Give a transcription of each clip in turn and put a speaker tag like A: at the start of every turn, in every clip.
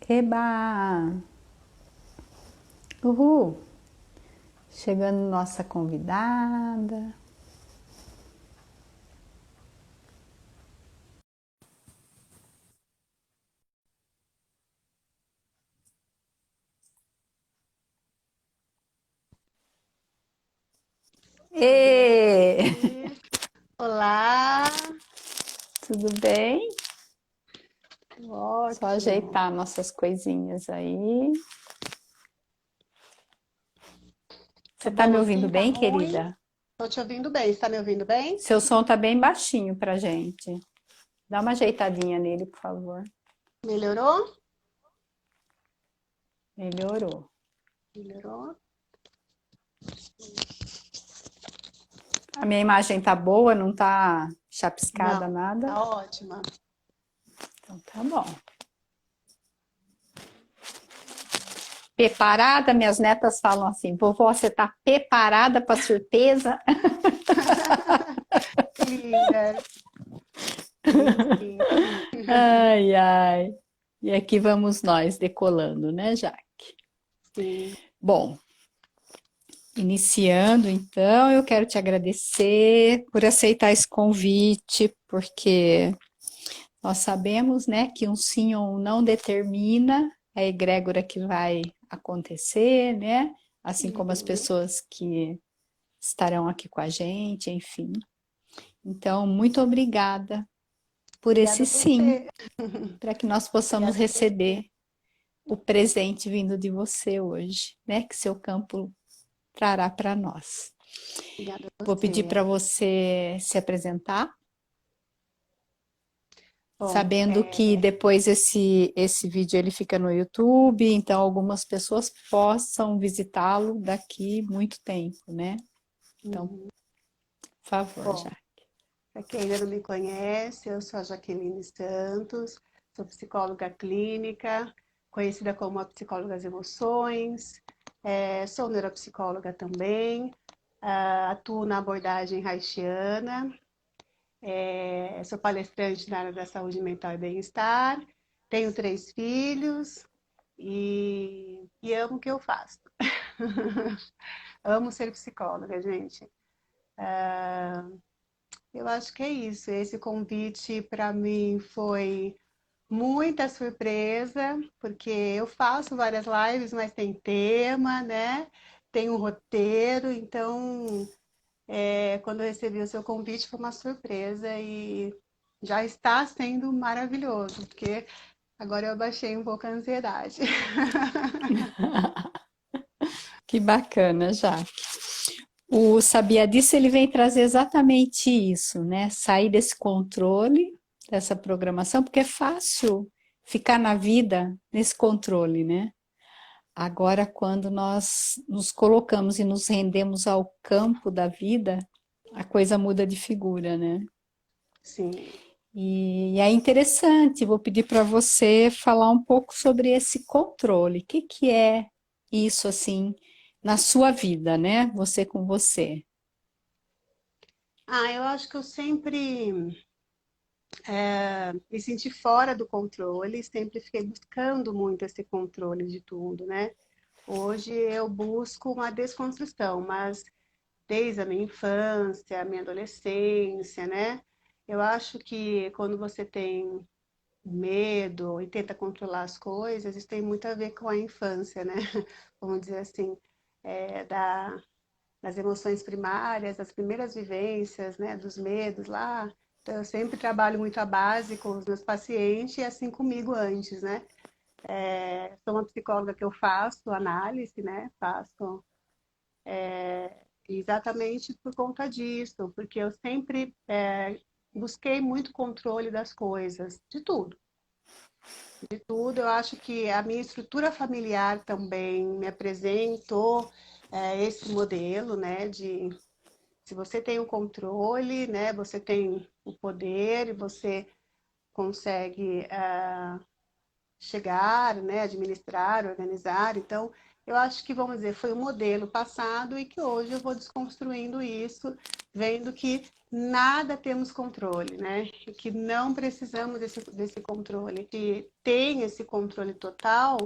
A: Eba! Uhul! Chegando nossa convidada.
B: Tudo
A: Ê!
B: bem? Olá,
A: Tudo bem? Só
B: ótimo.
A: ajeitar nossas coisinhas aí.
B: Tá
A: Você tá
B: bom
A: me ouvindo
B: assim? Tá
A: bem,
B: ruim?
A: querida?
B: Tô te ouvindo bem. Você tá me ouvindo bem?
A: Seu som tá bem baixinho pra gente. Dá uma ajeitadinha nele, por favor.
B: Melhorou?
A: Melhorou.
B: Melhorou?
A: A minha imagem tá boa, não tá chapiscada,
B: Não,
A: nada?
B: tá ótima.
A: Então tá bom. Preparada? Minhas netas falam assim: vovó, você tá preparada pra surpresa?
B: Que linda. Sim, sim.
A: Ai, ai. E aqui vamos nós decolando, né, Jaque?
B: Sim.
A: Bom, iniciando então, eu quero te agradecer por aceitar esse convite, porque nós sabemos, né, que um sim ou um não determina a egrégora que vai acontecer, né? Assim como as
B: Uhum.
A: pessoas que estarão aqui com a gente, enfim. Então, muito obrigada por esse
B: Obrigada a
A: sim,
B: você.
A: para que nós possamos
B: Obrigada a você.
A: receber o presente vindo de você hoje, né? Que seu campo trará para nós.
B: Obrigada a
A: Vou pedir
B: você.
A: para você se apresentar,
B: Bom,
A: sabendo que depois esse vídeo ele fica no YouTube, então algumas pessoas possam visitá-lo daqui muito tempo, né? Então,
B: uhum.
A: por favor,
B: Bom,
A: já.
B: para quem ainda não me conhece, eu sou a Jaqueline Santos, sou psicóloga clínica, conhecida como a psicóloga das emoções, sou neuropsicóloga também, atuo na abordagem haitiana, sou palestrante na área da saúde mental e bem-estar, tenho 3 filhos e amo o que eu faço. Amo ser psicóloga, gente. Eu acho que é isso. Esse convite para mim foi muita surpresa, porque eu faço várias lives, mas tem tema, né? Tem um roteiro, então quando eu recebi o seu convite foi uma surpresa e já está sendo maravilhoso, porque agora eu baixei um pouco a ansiedade.
A: Que bacana, já. O Sabia Disso, ele vem trazer exatamente isso, né? Sair desse controle, dessa programação, porque é fácil ficar na vida nesse controle, né? Agora, quando nós nos colocamos e nos rendemos ao campo da vida, a coisa muda de figura, né?
B: Sim.
A: E é interessante, vou pedir para você falar um pouco sobre esse controle. O que que é isso, assim, na sua vida, né? Você com você.
B: Eu acho que eu sempre me senti fora do controle, sempre fiquei buscando muito esse controle de tudo, né? Hoje eu busco uma desconstrução, mas desde a minha infância, a minha adolescência, né? Eu acho que quando você tem medo e tenta controlar as coisas, isso tem muito a ver com a infância, né? Vamos dizer assim, é, da, das emoções primárias, das primeiras vivências, né? Dos medos lá. Então, eu sempre trabalho muito a base com os meus pacientes e assim comigo antes, né? Sou uma psicóloga que eu faço análise, né? Faço exatamente por conta disso, porque eu sempre busquei muito controle das coisas, de tudo. De tudo, eu acho que a minha estrutura familiar também me apresentou esse modelo, né, de se você tem o controle, né, você tem o poder e você consegue chegar, né, administrar, organizar. Então, eu acho que, vamos dizer, foi um modelo passado e que hoje eu vou desconstruindo isso, vendo que nada temos controle, né? E que não precisamos desse controle. Se tem esse controle total,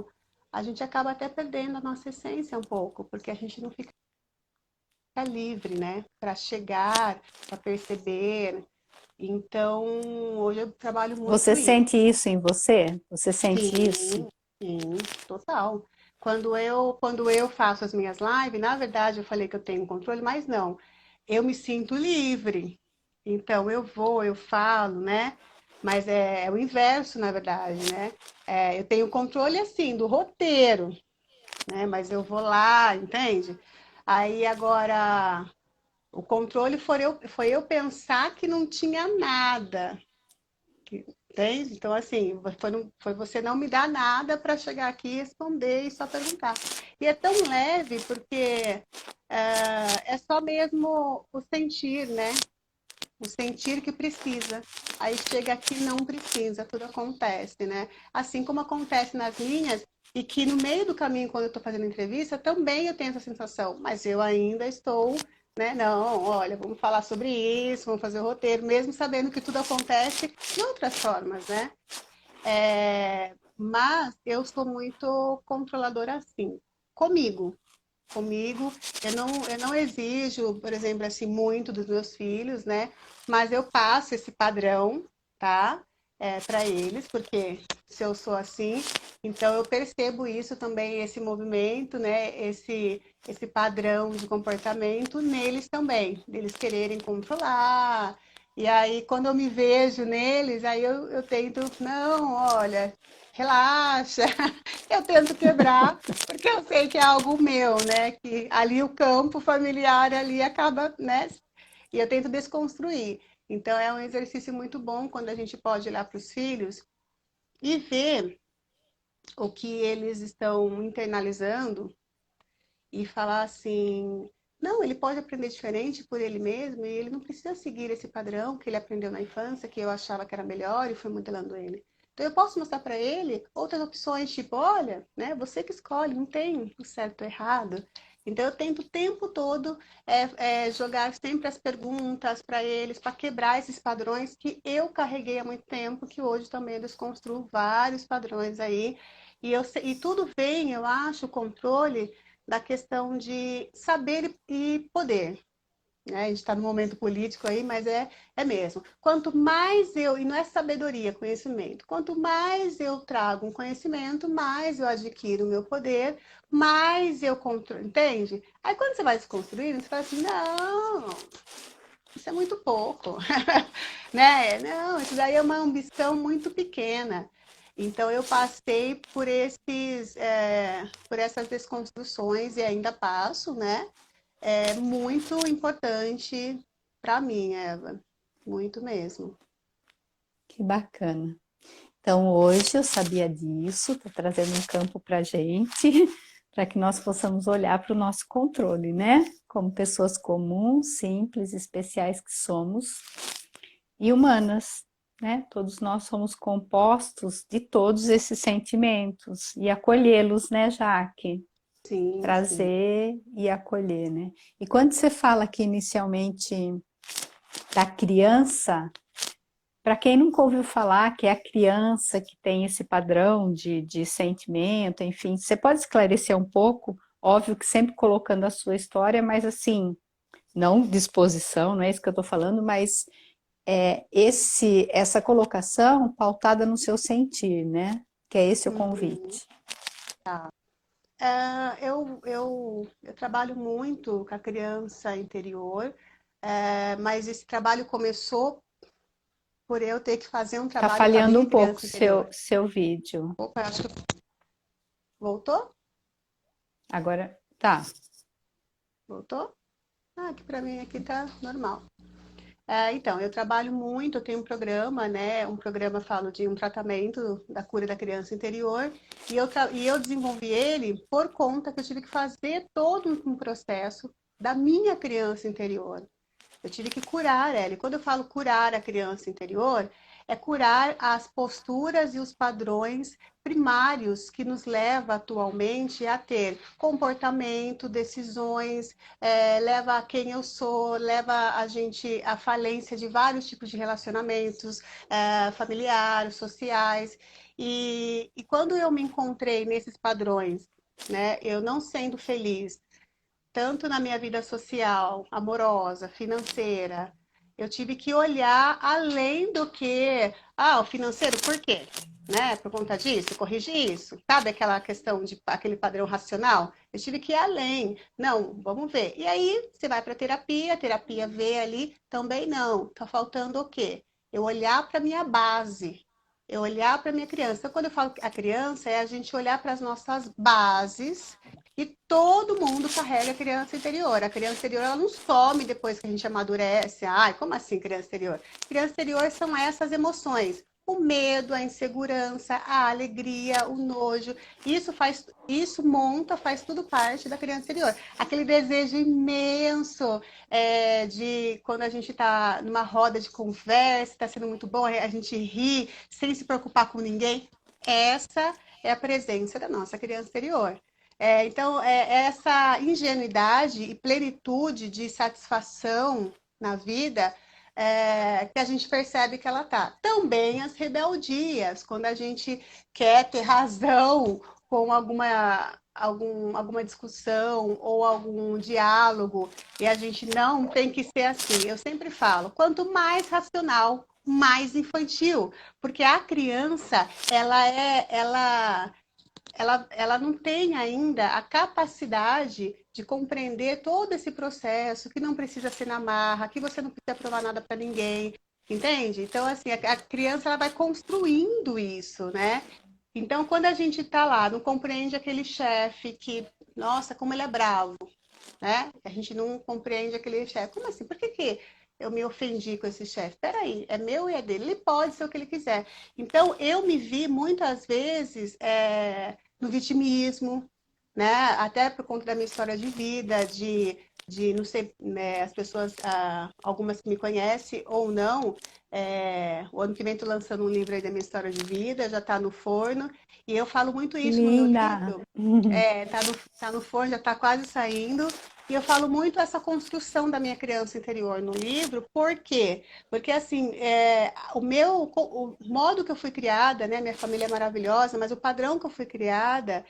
B: a gente acaba até perdendo a nossa essência um pouco, porque a gente não fica livre, né? Para chegar, para perceber. Então, hoje eu trabalho
A: Você
B: muito isso.
A: sente isso em você? Você sente isso?
B: Sim, sim, total. Quando eu faço as minhas lives, na verdade eu falei que eu tenho controle, mas não. Eu me sinto livre. Então eu vou, eu falo, né? Mas é o inverso, na verdade, né? Eu tenho controle assim do roteiro, né? Mas eu vou lá, entende? Aí agora o controle foi eu pensar que não tinha nada. Entende? Então, assim, foi você não me dar nada para chegar aqui e responder e só perguntar. E é tão leve porque é só mesmo o sentir, né? O sentir que precisa. Aí chega aqui não precisa, tudo acontece, né? Assim como acontece nas linhas, e que no meio do caminho, quando eu estou fazendo entrevista, também eu tenho essa sensação, mas eu ainda estou, né? Não, olha, vamos falar sobre isso, vamos fazer o roteiro, mesmo sabendo que tudo acontece de outras formas, né? Mas eu sou muito controladora assim, comigo. Comigo, eu não exijo, por exemplo, assim, muito dos meus filhos, né? Mas eu passo esse padrão, tá? Para eles, porque se eu sou assim, então eu percebo isso também, esse movimento, né? Esse padrão de comportamento neles também, deles quererem controlar. E aí, quando eu me vejo neles, aí eu tento, não, olha, relaxa. Eu tento quebrar, porque eu sei que é algo meu, né? Que ali o campo familiar ali acaba, né? E eu tento desconstruir. Então é um exercício muito bom quando a gente pode olhar para os filhos e ver o que eles estão internalizando e falar assim, não, ele pode aprender diferente por ele mesmo e ele não precisa seguir esse padrão que ele aprendeu na infância, que eu achava que era melhor e fui modelando ele. Então eu posso mostrar para ele outras opções, tipo, olha, né, você que escolhe, não tem o certo ou errado. Então eu tento o tempo todo jogar sempre as perguntas para eles, para quebrar esses padrões que eu carreguei há muito tempo, que hoje também eu desconstruo vários padrões aí. E tudo vem, eu acho, o controle da questão de saber e poder. Né? A gente está no momento político aí, mas é mesmo. Quanto mais e não é sabedoria, conhecimento, quanto mais eu trago um conhecimento, mais eu adquiro o meu poder, mais eu controlo, entende? Aí quando você vai se construindo, você fala assim, não, isso é muito pouco, né? Não, isso daí é uma ambição muito pequena. Então eu passei por essas desconstruções e ainda passo, né? É muito importante para mim, Eva, muito mesmo.
A: Que bacana. Então, hoje eu sabia disso, estou trazendo um campo para a gente, para que nós possamos olhar para o nosso controle, né? Como pessoas comuns, simples, especiais que somos e humanas, né? Todos nós somos compostos de todos esses sentimentos e acolhê-los, né, Jaque?
B: Sim, sim.
A: Trazer e acolher, né? E quando você fala aqui inicialmente da criança, para quem nunca ouviu falar que é a criança que tem esse padrão de sentimento, enfim, você pode esclarecer um pouco? Óbvio que sempre colocando a sua história, mas assim, não disposição, não é isso que eu estou falando, mas essa colocação pautada no seu sentir, né? Que é esse o
B: Uhum.
A: convite.
B: Eu trabalho muito com a criança interior, mas esse trabalho começou por eu ter que fazer um
A: Tá
B: trabalho com a
A: falhando
B: minha
A: um pouco
B: criança interior.
A: seu vídeo.
B: Opa, acho que voltou?
A: Agora, tá.
B: Voltou? Ah, aqui para mim aqui tá normal. Então, eu trabalho muito, eu tenho um programa, né? Um programa, falo de um tratamento da cura da criança interior, e eu desenvolvi ele por conta que eu tive que fazer todo um processo da minha criança interior. Eu tive que curar ela. E quando eu falo curar a criança interior, é curar as posturas e os padrões primários que nos leva atualmente a ter comportamento, decisões, leva a quem eu sou, leva a gente à falência de vários tipos de relacionamentos, familiares, sociais. E quando eu me encontrei nesses padrões, né, eu não sendo feliz, tanto na minha vida social, amorosa, financeira, eu tive que olhar além do que, o financeiro, por quê? Né? Por conta disso, corrigir isso. Sabe aquela questão de aquele padrão racional? Eu tive que ir além. Não, vamos ver. E aí você vai para a terapia vê ali, também não. Tá faltando o quê? Eu olhar para minha base, eu olhar para minha criança. Então, quando eu falo a criança, é a gente olhar para as nossas bases e todo mundo carrega a criança interior. A criança interior, ela não some depois que a gente amadurece. Ai, como assim criança interior? Criança interior são essas emoções. O medo, a insegurança, a alegria, o nojo. Faz tudo parte da criança interior. Aquele desejo imenso de quando a gente está numa roda de conversa, está sendo muito bom, a gente ri sem se preocupar com ninguém. Essa é a presença da nossa criança interior. Então, essa ingenuidade e plenitude de satisfação na vida que a gente percebe que ela tá. Também as rebeldias, quando a gente quer ter razão com alguma discussão ou algum diálogo e a gente não tem que ser assim. Eu sempre falo, quanto mais racional, mais infantil, porque a criança, ela não tem ainda a capacidade de compreender todo esse processo, que não precisa ser na marra, que você não precisa provar nada para ninguém, entende? Então, assim, a criança ela vai construindo isso, né? Então, quando a gente está lá, não compreende aquele chefe que, nossa, como ele é bravo, né? A gente não compreende aquele chefe. Como assim? Por que eu me ofendi com esse chefe? Peraí, é meu e é dele. Ele pode ser o que ele quiser. Então, eu me vi muitas vezes no vitimismo, né? Até por conta da minha história de vida, de não sei, né, as pessoas, algumas que me conhecem ou não, o ano que vem estou lançando um livro aí da minha história de vida, já está no forno, e eu falo muito
A: Que
B: isso no meu
A: linda!
B: livro. Tá no forno, já está quase saindo. E eu falo muito essa construção da minha criança interior no livro, por quê? Porque, assim, o modo que eu fui criada, né? Minha família é maravilhosa, mas o padrão que eu fui criada,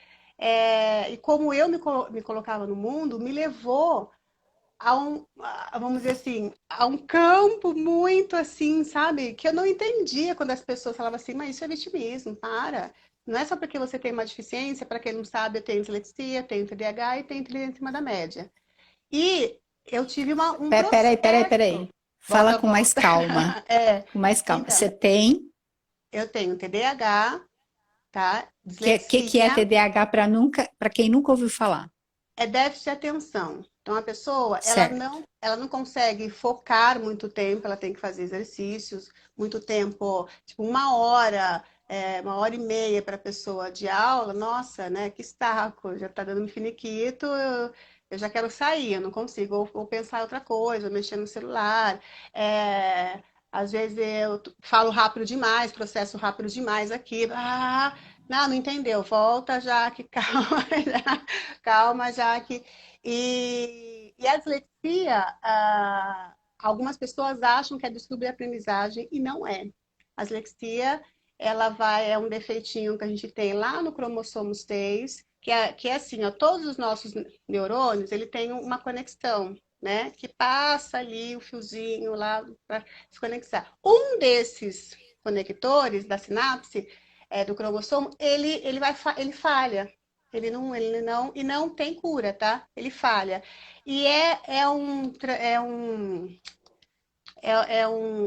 B: e como eu me colocava no mundo, me levou vamos dizer assim, a um campo muito assim, sabe? Que eu não entendia quando as pessoas falavam assim, mas isso é vitimismo, para. Não é só porque você tem uma deficiência, para quem não sabe, eu tenho dislexia, tenho TDAH e tenho inteligência acima da média. E eu tive um processo.
A: Peraí. Fala
B: Volta,
A: com mais
B: volta.
A: calma.
B: É,
A: Com mais calma.
B: então,
A: Você tem.
B: eu tenho TDAH, tá?
A: Que é
B: Dislexia,
A: TDAH para quem nunca ouviu falar?
B: é déficit de atenção. Então, a pessoa,
A: Certo.
B: ela não consegue focar muito tempo, ela tem que fazer exercícios, muito tempo, tipo 1 hora, 1 hora e meia para a pessoa de aula, nossa, né, que saco, já está dando um finiquito, eu já quero sair, eu não consigo, ou pensar em outra coisa, ou mexer no celular. É, às vezes eu falo rápido demais, processo rápido demais aqui, não entendeu, volta, Jaque, calma, calma, Jaque. E a dislexia, algumas pessoas acham que é distúrbio de aprendizagem e não é. A dislexia, é um defeitinho que a gente tem lá no cromossomo 6, que é assim, ó, todos os nossos neurônios, ele tem uma conexão, né? Que passa ali o fiozinho lá para se conectar. Um desses conectores da sinapse, do cromossomo, ele falha. E não tem cura, tá? Ele falha. E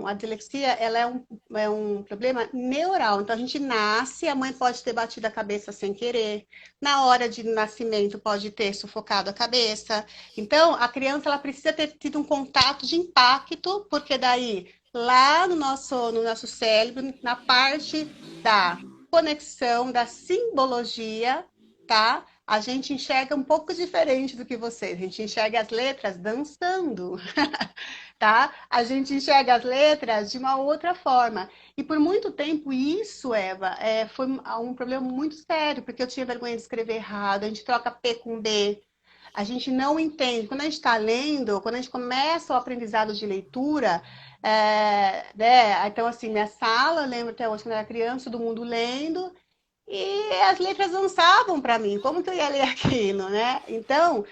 B: a dislexia, ela é um problema neural. Então, a gente nasce, a mãe pode ter batido a cabeça sem querer. Na hora de nascimento, pode ter sufocado a cabeça. Então, a criança, ela precisa ter tido um contato de impacto, porque daí, lá no nosso cérebro, na parte da conexão, da simbologia, tá? a gente enxerga um pouco diferente do que vocês. A gente enxerga as letras dançando, tá? A gente enxerga as letras de uma outra forma. E por muito tempo isso, Eva, foi um problema muito sério, porque eu tinha vergonha de escrever errado, a gente troca P com B, a gente não entende. Quando a gente está lendo, quando a gente começa o aprendizado de leitura, né? Então, assim, minha sala, eu lembro até hoje, quando eu era criança, todo mundo lendo, e as letras dançavam para mim. Como que eu ia ler aquilo, né? Então,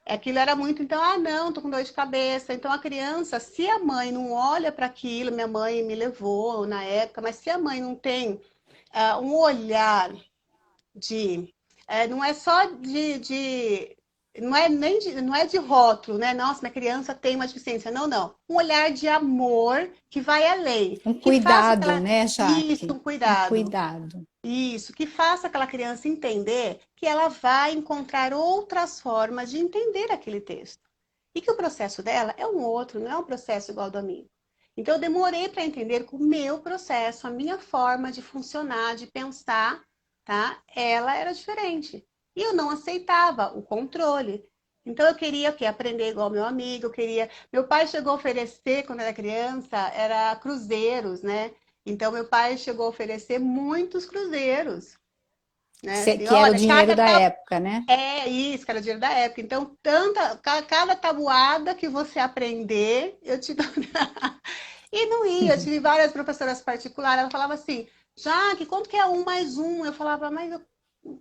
B: aquilo era muito, então, não, tô com dor de cabeça. Então, a criança, se a mãe não olha para aquilo, minha mãe me levou na época, mas se a mãe não tem um olhar não é só não é nem não é de rótulo, né? Nossa, minha criança tem uma deficiência. Não, não. Um olhar de amor que vai além,
A: Um
B: que faça
A: cuidado,
B: aquela.
A: né,
B: Isso,
A: Jaque?
B: um
A: Um
B: cuidado.
A: cuidado.
B: Isso, que faça aquela criança entender que ela vai encontrar outras formas de entender aquele texto. E que o processo dela é um outro, não é um processo igual ao do amigo. Então, eu demorei para entender que o meu processo, a minha forma de funcionar, de pensar, tá? Ela era diferente. E eu não aceitava o controle. Então, eu queria o quê? Aprender igual meu amigo, eu queria... Meu pai chegou a oferecer, quando era criança, era cruzeiros, né? Então, meu pai chegou a oferecer muitos cruzeiros, né? Assim,
A: Que era o
B: olha,
A: dinheiro da época, né?
B: é isso, que era o dinheiro da época. Então, cada tabuada que você aprender, eu te dou. E não ia, eu tive várias professoras particulares, ela falava assim, Jaque, quanto que é um mais um? Eu falava,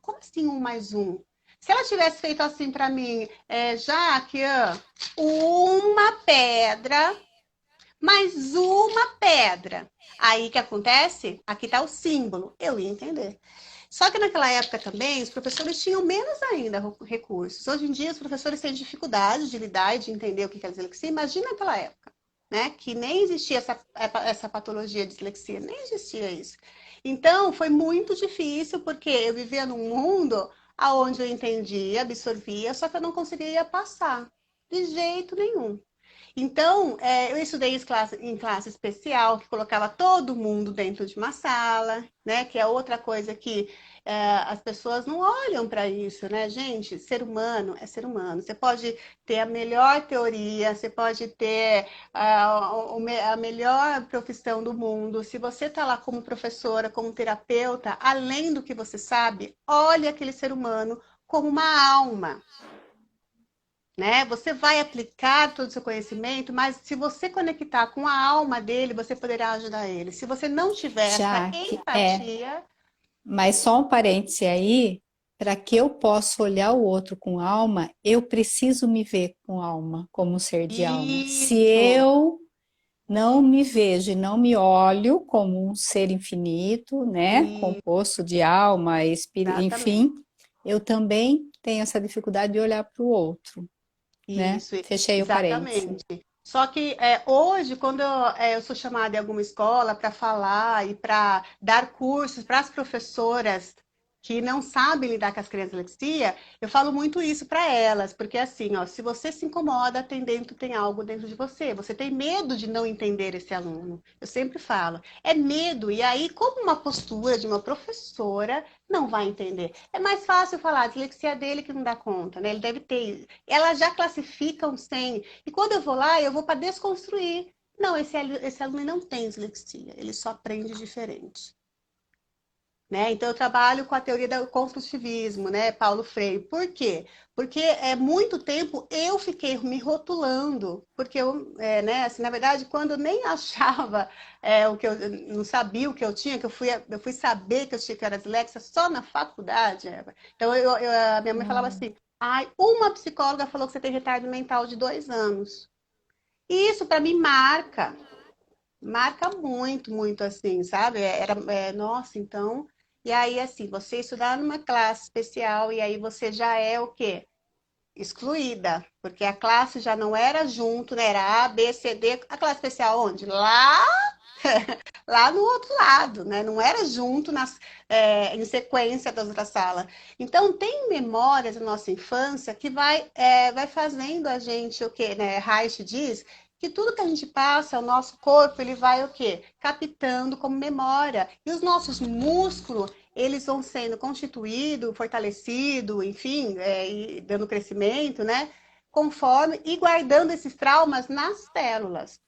B: como assim um mais um? Se ela tivesse feito assim para mim, Jaque, uma pedra mais uma pedra. Aí o que acontece? Aqui está o símbolo. Eu ia entender. Só que naquela época também, os professores tinham menos ainda recursos. Hoje em dia, os professores têm dificuldade de lidar e de entender o que é dislexia. Imagina naquela época, né? Que nem existia essa patologia de dislexia, nem existia isso. Então, foi muito difícil, porque eu vivia num mundo onde eu entendia, absorvia, só que eu não conseguia passar de jeito nenhum. Então, eu estudei em classe especial, que colocava todo mundo dentro de uma sala, né? Que é outra coisa que as pessoas não olham para isso, né, gente? Ser humano é ser humano. Você pode ter a melhor teoria, você pode ter a melhor profissão do mundo. Se você está lá como professora, como terapeuta, além do que você sabe, olhe aquele ser humano como uma alma, né? Você vai aplicar todo o seu conhecimento, mas se você conectar com a alma dele, você poderá ajudar ele. Se você não tiver essa
A: Jaque,
B: empatia,
A: mas só um parêntese aí, para que eu possa olhar o outro com alma, eu preciso me ver com alma, como um ser de alma. Se
B: isso,
A: eu não me vejo e não me olho como um ser infinito, né, composto de alma, espírito,
B: exatamente.
A: enfim, eu também tenho essa dificuldade de olhar para o outro, né?
B: Isso,
A: Fechei o parêntese.
B: exatamente. Só que hoje, quando eu sou chamada em alguma escola para falar e para dar cursos para as professoras que não sabem lidar com as crianças com dislexia, eu falo muito isso para elas, porque assim, ó, se você se incomoda, tem algo dentro de você. Você tem medo de não entender esse aluno. Eu sempre falo, é medo. E aí, como uma postura de uma professora não vai entender? É mais fácil falar, a dislexia é dele que não dá conta, né? Ele deve ter. Elas já classificam sem. E quando eu vou lá, eu vou para desconstruir. Não, esse aluno não tem dislexia, ele só aprende diferente. Né? Então, eu trabalho com a teoria do construtivismo, né, Paulo Freire. Por quê? Porque muito tempo eu fiquei me rotulando, porque né, assim, na verdade, quando eu nem achava o que eu não sabia o que eu tinha, que eu fui saber que eu tinha que era dislexa só na faculdade, Eva. Então, a minha mãe falava
A: Hum.
B: assim, ai, uma psicóloga falou que você tem retardo mental de 2 anos. E isso para mim marca muito, muito assim, sabe? Nossa, então. E aí, assim, você estudar numa classe especial e aí você já é o quê? Excluída, porque a classe já não era junto, né? Era A, B, C, D. A classe especial onde? Lá no outro lado, né? Não era junto em sequência das outras salas. Então, tem memórias da nossa infância que vai fazendo a gente o quê, né? Reich diz que tudo que a gente passa, o nosso corpo, ele vai o quê? Captando como memória. E os nossos músculos, eles vão sendo constituídos, fortalecidos, enfim, e dando crescimento, né? Conforme e guardando esses traumas nas células.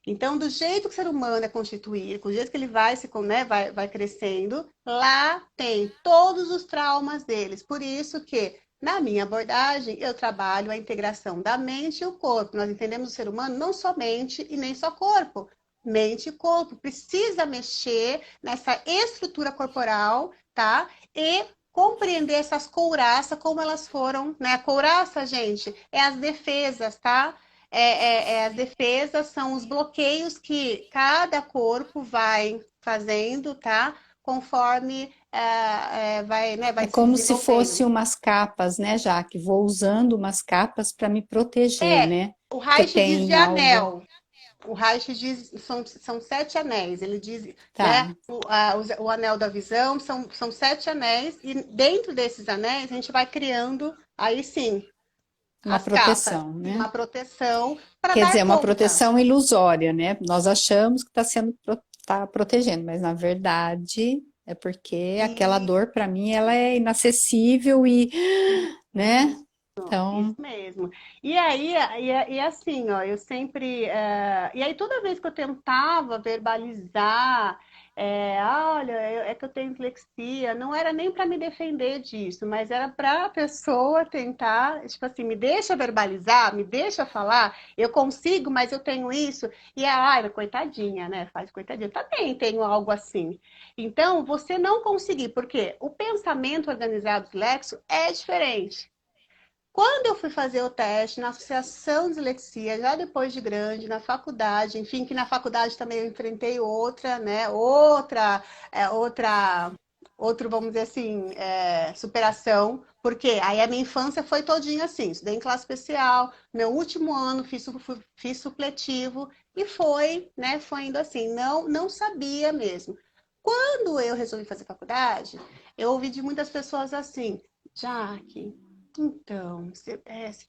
B: Então, do jeito que o ser humano é constituído, com o jeito que ele vai se, né, vai crescendo, lá tem todos os traumas deles. Por isso que, na minha abordagem, eu trabalho a integração da mente e o corpo. Nós entendemos o ser humano não só mente e nem só corpo. Mente e corpo. Precisa mexer nessa estrutura corporal, tá? E compreender essas couraças, como elas foram, né? A couraça, gente, é as defesas, tá? As defesas são os bloqueios que cada corpo vai fazendo, tá? Conforme
A: É
B: vai se
A: como se fosse
B: desenvolvendo.
A: umas capas, né, Jaque? Vou usando umas capas para me proteger,
B: É,
A: né?
B: o
A: Porque
B: Reich diz de
A: tem algo.
B: anel. O Reich diz, são 7 anéis. Ele diz, né?
A: Tá,
B: O anel da visão são 7 anéis, e dentro desses anéis a gente vai criando, aí sim,
A: uma
B: as capas,
A: proteção,
B: e
A: né?
B: uma proteção para
A: Quer dizer,
B: dar
A: uma
B: conta.
A: proteção ilusória, né? Nós achamos que está sendo tá protegendo, mas na verdade é porque aquela
B: Isso.
A: dor para mim ela é inacessível e, né?
B: Isso
A: Então,
B: mesmo. E aí, e assim, ó, eu sempre. E aí, toda vez que eu tentava verbalizar, olha, é que eu tenho dislexia, não era nem para me defender disso, mas era para a pessoa tentar, tipo assim, me deixa verbalizar, me deixa falar, eu consigo, mas eu tenho isso. E ai, coitadinha, né? Faz coitadinha. Também tenho algo assim. Então, você não conseguir, porque o pensamento organizado dislexo é diferente. Quando eu fui fazer o teste na Associação Dislexia, já depois de grande, na faculdade, enfim, que na faculdade também eu enfrentei outra, né? Outro, vamos dizer assim, superação, porque aí a minha infância foi todinha assim, estudei em classe especial, meu último ano fiz supletivo e foi, né? Foi indo assim, não sabia mesmo. Quando eu resolvi fazer faculdade, eu ouvi de muitas pessoas assim, Jaque, então, você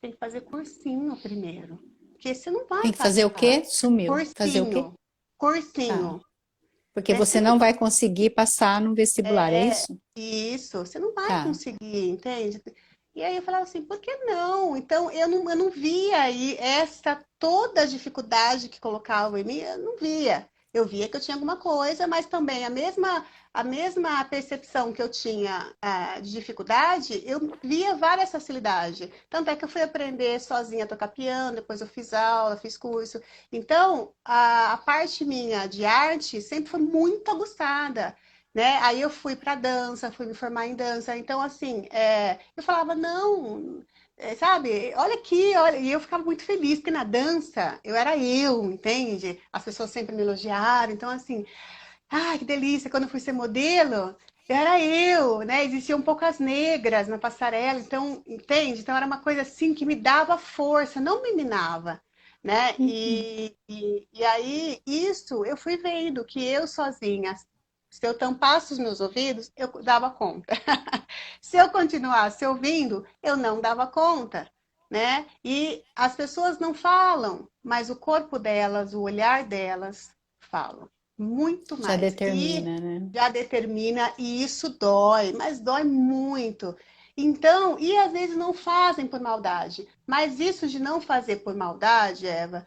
B: tem que fazer cursinho primeiro. Porque você não
A: tem
B: vai
A: que fazer o
B: passar.
A: quê? Sumiu. Fazer o quê?
B: Cursinho.
A: Tá.
B: Cursinho.
A: Porque
B: Você
A: você
B: não
A: não
B: vai.
A: vai conseguir passar no vestibular, é
B: É
A: isso?
B: isso, você não vai
A: Tá.
B: conseguir, entende? E aí eu falava assim, por que não? Então eu não via aí essa toda a dificuldade que colocavam em mim, eu não via. Eu via que eu tinha alguma coisa, mas também a mesma percepção que eu tinha de dificuldade, eu via várias facilidades. Tanto é que eu fui aprender sozinha a tocar piano, depois eu fiz aula, fiz curso. Então, a parte minha de arte sempre foi muito aguçada, né? Aí eu fui para dança, fui me formar em dança. Então, assim, eu falava, não, sabe, olha aqui, olha. E eu ficava muito feliz, porque na dança eu era eu, entende? As pessoas sempre me elogiaram. Então, assim, que delícia, quando eu fui ser modelo, era eu, né? Existiam poucas negras na passarela, então, entende? Então era uma coisa assim que me dava força, não me minava, né?
A: Uhum.
B: E aí, isso eu fui vendo que eu sozinha, se eu tampasse os meus ouvidos, eu dava conta. Se eu continuasse ouvindo, eu não dava conta, né? E as pessoas não falam, mas o corpo delas, o olhar delas falam muito
A: Já
B: mais. E
A: determina, né?
B: já determina, e isso dói, mas dói muito. Então, e às vezes não fazem por maldade, mas isso de não fazer por maldade, Eva,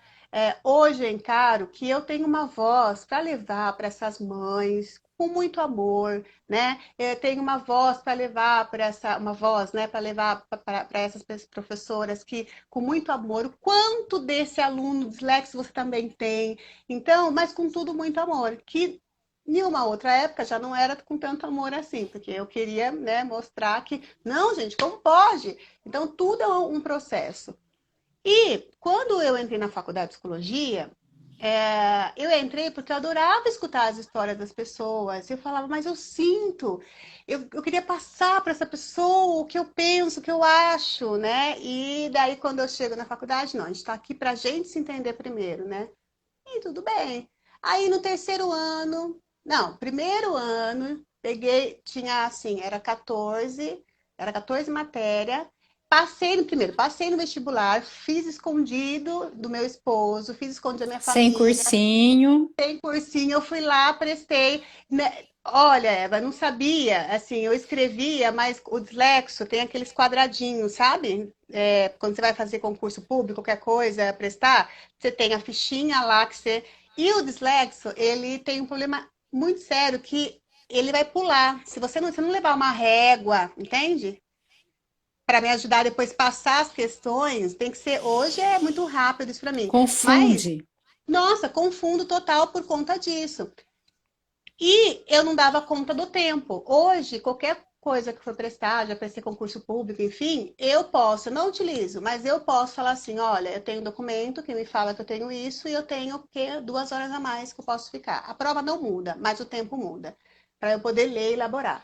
B: hoje eu encaro que eu tenho uma voz para levar para essas mães com muito amor, né? Eu tenho uma voz para levar para uma voz, né, para levar para essas professoras que com muito amor, o quanto desse aluno dislexo você também tem. Então, mas com tudo muito amor, que em uma outra época já não era com tanto amor assim, porque eu queria, né, mostrar que, não, gente, como pode? Então, tudo é um processo. E quando eu entrei na faculdade de psicologia, eu entrei porque eu adorava escutar as histórias das pessoas. Eu falava, mas eu sinto, eu queria passar para essa pessoa o que eu penso, o que eu acho, né? E daí, quando eu chego na faculdade, não, a gente está aqui para a gente se entender primeiro, né? E tudo bem. Aí no terceiro ano, não, primeiro ano, peguei, tinha assim, era 14 matéria. Passei no primeiro, passei no vestibular, fiz escondido do meu esposo, fiz escondido da minha
A: Sem
B: família,
A: cursinho.
B: tem cursinho, eu fui lá, prestei, né? Olha, Eva, não sabia. Assim, eu escrevia, mas o dislexo tem aqueles quadradinhos, sabe? Quando você vai fazer concurso público, qualquer coisa, prestar, você tem a fichinha lá que você. E o dislexo, ele tem um problema muito sério que ele vai pular. Se você não levar uma régua, entende? Para me ajudar depois a passar as questões, tem que ser. Hoje é muito rápido isso para mim. Mas,
A: Confunde.
B: nossa, confundo total por conta disso. E eu não dava conta do tempo. Hoje, qualquer coisa que for prestar, já prestei concurso público, enfim, eu posso, não utilizo, mas eu posso falar assim, olha, eu tenho um documento que me fala que eu tenho isso e eu tenho que 2 horas a mais que eu posso ficar. A prova não muda, mas o tempo muda, para eu poder ler e elaborar.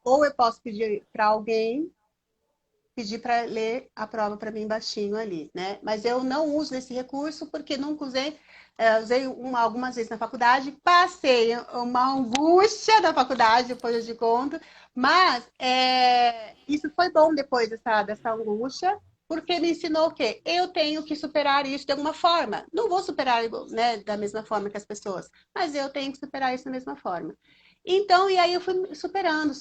B: Ou eu posso pedir para alguém pedir para ler a prova para mim baixinho ali, né? Mas eu não uso esse recurso porque nunca usei, usei algumas vezes na faculdade, passei uma angústia na faculdade, depois eu te conto, mas isso foi bom depois dessa angústia, porque me ensinou o quê? Eu tenho que superar isso de alguma forma. Não vou superar, né, da mesma forma que as pessoas, mas eu tenho que superar isso da mesma forma. Então, e aí eu fui superando,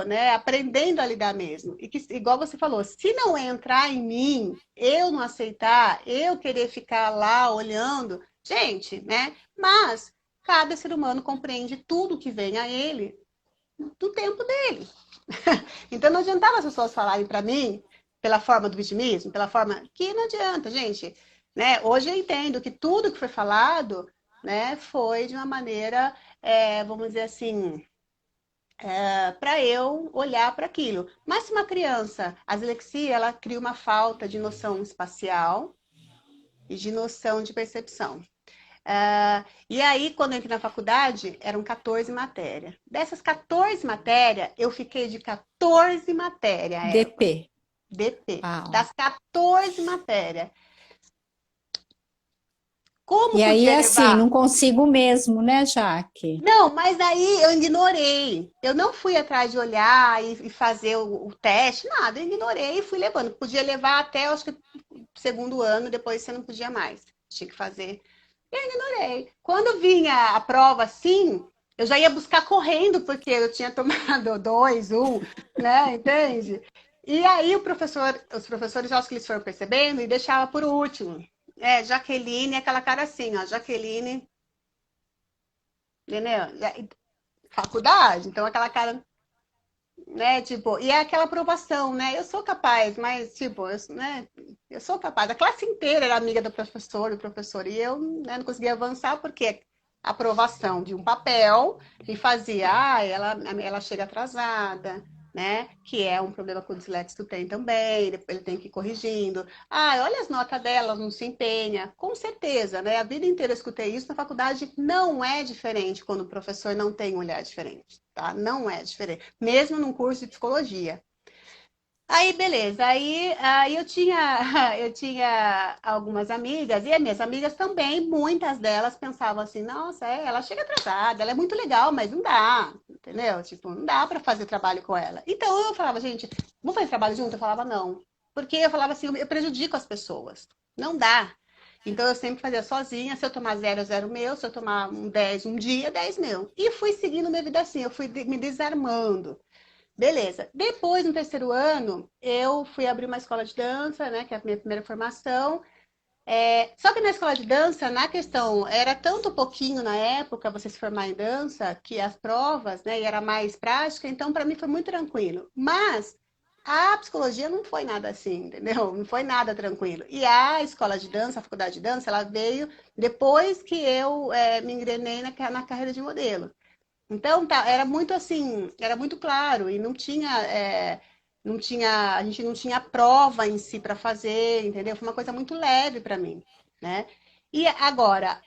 B: né? Aprendendo a lidar mesmo. E que, igual você falou, se não entrar em mim, eu não aceitar, eu querer ficar lá olhando, gente, né? Mas cada ser humano compreende tudo que vem a ele do tempo dele. Então não adiantava as pessoas falarem para mim pela forma do vitimismo, pela forma que não adianta, gente. Né? Hoje eu entendo que tudo que foi falado, né, foi de uma maneira, vamos dizer assim, para eu olhar para aquilo. Mas se uma criança, a dislexia, ela cria uma falta de noção espacial e de noção de percepção. E aí, quando eu entrei na faculdade, eram 14 matérias. Dessas 14 matérias, eu fiquei de 14 matérias, Eva.
A: DP.
B: DP.
A: Uau.
B: Das 14 matérias. Como
A: E aí,
B: podia
A: assim,
B: levar?
A: não consigo mesmo, né, Jaque?
B: Não, mas aí eu ignorei. Eu não fui atrás de olhar e fazer o teste, nada. Eu ignorei e fui levando. Podia levar até, acho que, segundo ano, depois você não podia mais. Tinha que fazer. Eu ignorei. Quando vinha a prova, sim, eu já ia buscar correndo, porque eu tinha tomado dois, né? Entende? E aí os professores, eu acho que eles foram percebendo e deixava por último. Jaqueline, aquela cara assim, ó, Jaqueline, entendeu? Faculdade, então aquela cara, né, tipo, e é aquela aprovação, né? Eu sou capaz, mas, tipo, né, eu sou capaz. A classe inteira era amiga do professor, e eu, né, não conseguia avançar porque a aprovação de um papel me fazia, ela chega atrasada, né? Que é um problema que o dislexo tem também, ele tem que ir corrigindo. Olha as notas dela, não se empenha. Com certeza, né? A vida inteira eu escutei isso na faculdade, não é diferente quando o professor não tem um olhar diferente, tá? Não é diferente. Mesmo num curso de psicologia. Aí, beleza. Aí eu tinha algumas amigas, e as minhas amigas também, muitas delas pensavam assim, nossa, ela chega atrasada, ela é muito legal, mas não dá, entendeu? Tipo, não dá para fazer trabalho com ela. Então eu falava, gente, vamos fazer trabalho junto? Eu falava, não. Porque eu falava assim, eu prejudico as pessoas. Não dá. Então eu sempre fazia sozinha, se eu tomar zero, zero meu, se eu tomar um 10 um dia, 10 meu. E fui seguindo minha vida assim, eu fui me desarmando. Beleza. Depois, no terceiro ano, eu fui abrir uma escola de dança, né, que é a minha primeira formação. Só que na escola de dança, na questão, era tanto pouquinho na época você se formar em dança, que as provas, né, e era mais prática, então para mim foi muito tranquilo. Mas a psicologia não foi nada assim, entendeu? Não foi nada tranquilo. E a escola de dança, a faculdade de dança, ela veio depois que eu me engrenei na carreira de modelo. Então, era muito assim, era muito claro e a gente não tinha prova em si para fazer, entendeu? Foi uma coisa muito leve para mim, né? E agora,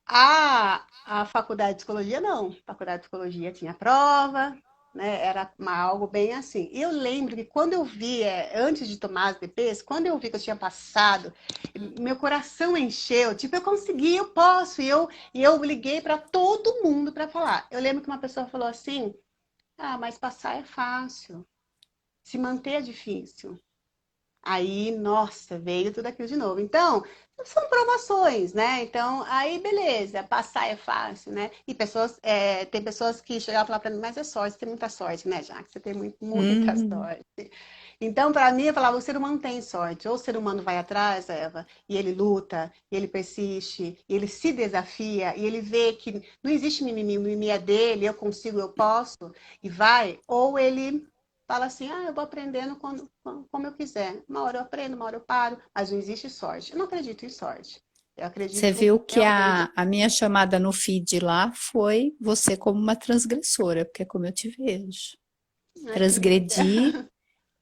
B: a faculdade de psicologia, não. A faculdade de psicologia tinha prova, né? Era algo bem assim. E eu lembro que quando eu vi, antes de tomar as DPs, quando eu vi que eu tinha passado, meu coração encheu. Tipo, eu consegui, eu posso. E eu liguei para todo mundo para falar. Eu lembro que uma pessoa falou assim: mas passar é fácil, se manter é difícil. Aí, nossa, veio tudo aquilo de novo. Então, são provações, né? Então, aí beleza, passar é fácil, né? E tem pessoas que chegavam a falar para mim, mas é sorte, você tem muita sorte, né, Jaque? Você tem muita
A: Uhum.
B: sorte. Então, para mim, eu falava, o ser humano tem sorte. Ou o ser humano vai atrás, Eva, e ele luta, e ele persiste, e ele se desafia, e ele vê que não existe mimimi, o mimimi é dele, eu consigo, eu posso, e vai. Ou ele fala assim, eu vou aprendendo como eu quiser. Uma hora eu aprendo, uma hora eu paro, mas não existe sorte. Eu não acredito em sorte. Eu
A: Você
B: acredito
A: viu que
B: realmente.
A: a minha chamada no feed lá foi você como uma transgressora, porque é como eu te vejo.
B: Ai, que linda.
A: Transgredir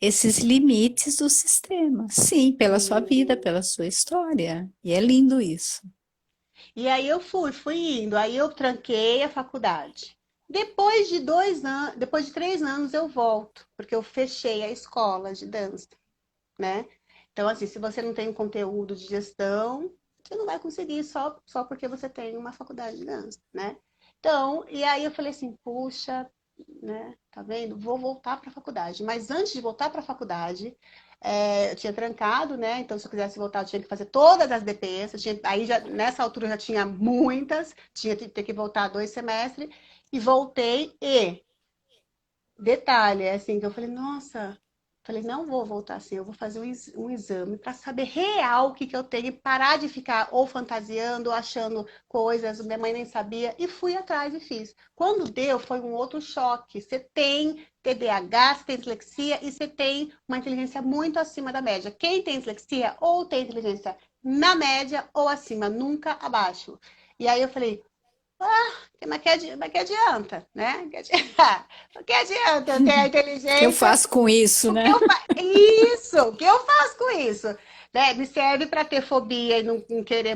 A: esses limites do sistema. Sim, pela sua vida,
B: Sim.
A: pela sua história. E é lindo isso.
B: E aí eu fui indo. Aí eu tranquei a faculdade. Depois de 2 anos, depois de 3 anos eu volto, porque eu fechei a escola de dança, né? Então, assim, se você não tem um conteúdo de gestão, você não vai conseguir só porque você tem uma faculdade de dança, né? Então, e aí eu falei assim, puxa, né? Tá vendo? Vou voltar para a faculdade. Mas antes de voltar para a faculdade, eu tinha trancado, né? Então, se eu quisesse voltar, eu tinha que fazer todas as DPs. Aí, já, nessa altura, eu já tinha muitas. Tinha que ter que voltar 2 semestres. E voltei e... Detalhe, é assim, que eu falei, nossa... Falei, não vou voltar assim, eu vou fazer um exame para saber real o que eu tenho e parar de ficar ou fantasiando, ou achando coisas, minha mãe nem sabia, e fui atrás e fiz. Quando deu, foi um outro choque. Você tem TDAH, você tem dislexia e você tem uma inteligência muito acima da média. Quem tem dislexia ou tem inteligência na média ou acima, nunca abaixo. E aí eu falei, mas que adianta, né? Que adianta eu ter a
A: O que eu
B: inteligência.
A: faço com isso,
B: O que
A: né?
B: eu faço? Isso! O que eu faço com isso? Né? Me serve para ter fobia e não querer,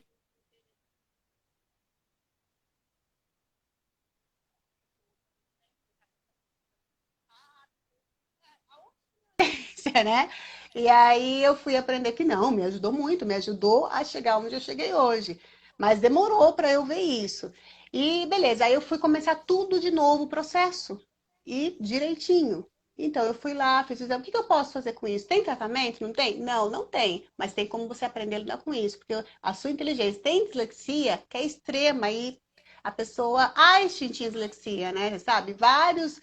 B: né? E aí eu fui aprender que não, me ajudou muito, me ajudou a chegar onde eu cheguei hoje. Mas demorou para eu ver isso. E beleza, aí eu fui começar tudo de novo o processo. E direitinho. Então eu fui lá, fiz o exame. O que eu posso fazer com isso? Tem tratamento? Não tem? Não, não tem. Mas tem como você aprender a lidar com isso. Porque a sua inteligência tem dislexia, que é extrema. E a pessoa, Einstein tinha dislexia, né? Sabe? Vários.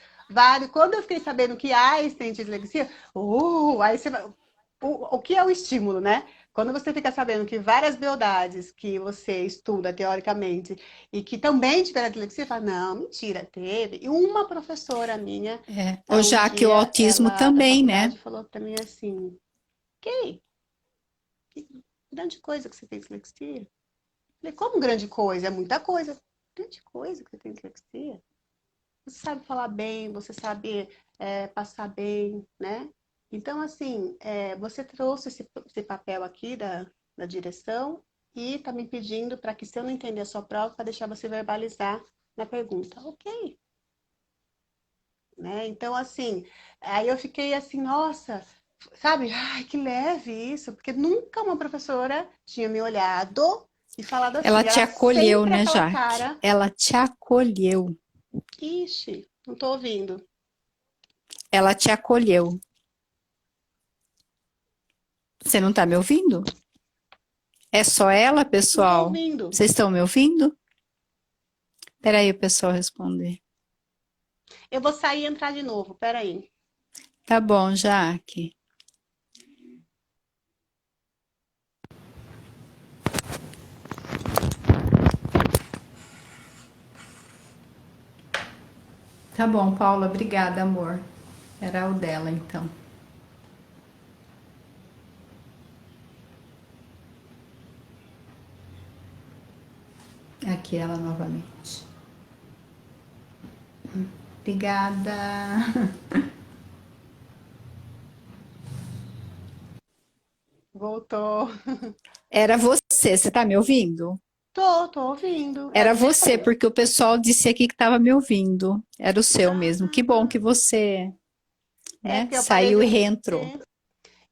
B: Quando eu fiquei sabendo que Einstein tinha dislexia, aí você vai, o que é o estímulo, né? Quando você fica sabendo que várias beldades que você estuda teoricamente e que também tiveram dislexia, você fala, não, mentira, teve. E uma professora minha,
A: Ou
B: um
A: já que o
B: dia,
A: autismo
B: ela da
A: também, né?
B: faculdade falou para mim assim, que grande coisa que você tem dislexia. Eu falei, como grande coisa? É muita coisa. Grande coisa que você tem dislexia. Você sabe falar bem, você sabe passar bem, né? Então, assim, você trouxe esse papel aqui da direção e está me pedindo para que, se eu não entender a sua prova, para deixar você verbalizar na pergunta. Ok, né? Então, assim, aí eu fiquei assim, nossa, sabe? Ai, que leve isso, porque nunca uma professora tinha me olhado e falado
A: Ela
B: assim.
A: te
B: Era
A: acolheu,
B: sempre
A: né,
B: aquela
A: Jaque?
B: cara,
A: Ela te acolheu.
B: ixi, não tô ouvindo.
A: Ela te acolheu. Você não tá me ouvindo? É só ela,
B: Não tô
A: pessoal?
B: ouvindo.
A: Vocês estão me ouvindo? Peraí, o pessoal responder.
B: Eu vou sair e entrar de novo, peraí.
A: Tá bom, Jaque. Tá bom, Paula, obrigada, amor. Era o dela, então. Aqui ela novamente. Obrigada.
B: Voltou.
A: Era você tá me ouvindo?
B: Tô ouvindo. É
A: Era
B: do meu
A: você,
B: computador.
A: porque o pessoal disse aqui que estava me ouvindo. Era o seu mesmo. Que bom
B: Ah,
A: que você, né,
B: porque eu parei
A: saiu
B: de
A: e reentrou.
B: ouvir.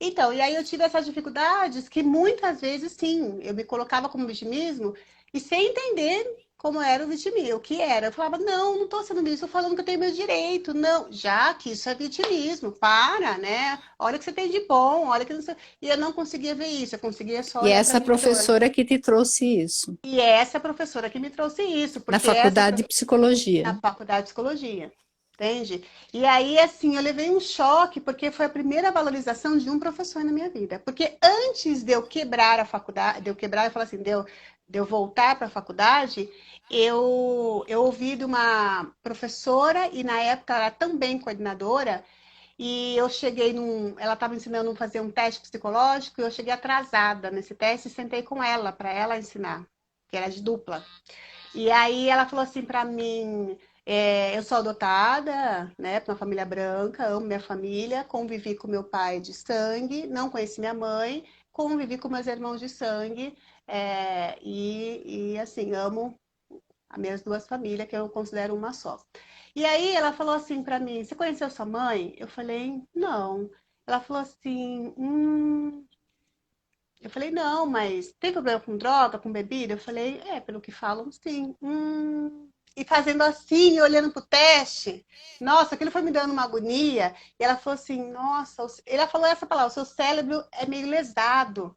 B: Então, e aí eu tive essas dificuldades que muitas vezes, sim, eu me colocava como vitimismo e sem entender. como era o vitimismo, o que era. Eu falava, não estou sendo vitimismo, estou falando que eu tenho meu direito. Não, já que isso é vitimismo, para, né? Olha o que você tem de bom, olha que não sei... E eu não conseguia ver isso, eu conseguia só
A: E
B: olhar para
A: essa
B: minha dor.
A: professora que te trouxe isso,
B: E essa professora que me trouxe isso,
A: na
B: porque essa
A: faculdade de psicologia.
B: na faculdade de psicologia, entende? E aí, assim, eu levei um choque, porque foi a primeira valorização de um professor na minha vida. Porque antes de eu quebrar a faculdade, de eu quebrar, eu falo assim, de eu voltar para a faculdade, eu ouvi de uma professora, e na época ela era também coordenadora, e eu cheguei ela estava ensinando a fazer um teste psicológico, e eu cheguei atrasada nesse teste e sentei com ela, para ela ensinar, que era de dupla. E aí ela falou assim para mim, eu sou adotada, né, para uma família branca, amo minha família, convivi com meu pai de sangue, não conheci minha mãe, convivi com meus irmãos de sangue, e assim, amo as minhas duas famílias, que eu considero uma só. E aí ela falou assim para mim, você conheceu sua mãe? Eu falei, não. Ela falou assim, eu falei, não, mas tem problema com droga, com bebida? Eu falei, pelo que falam, sim. E fazendo assim, olhando pro teste, nossa, aquilo foi me dando uma agonia. E ela falou assim, nossa, ela falou essa palavra, o seu cérebro é meio lesado.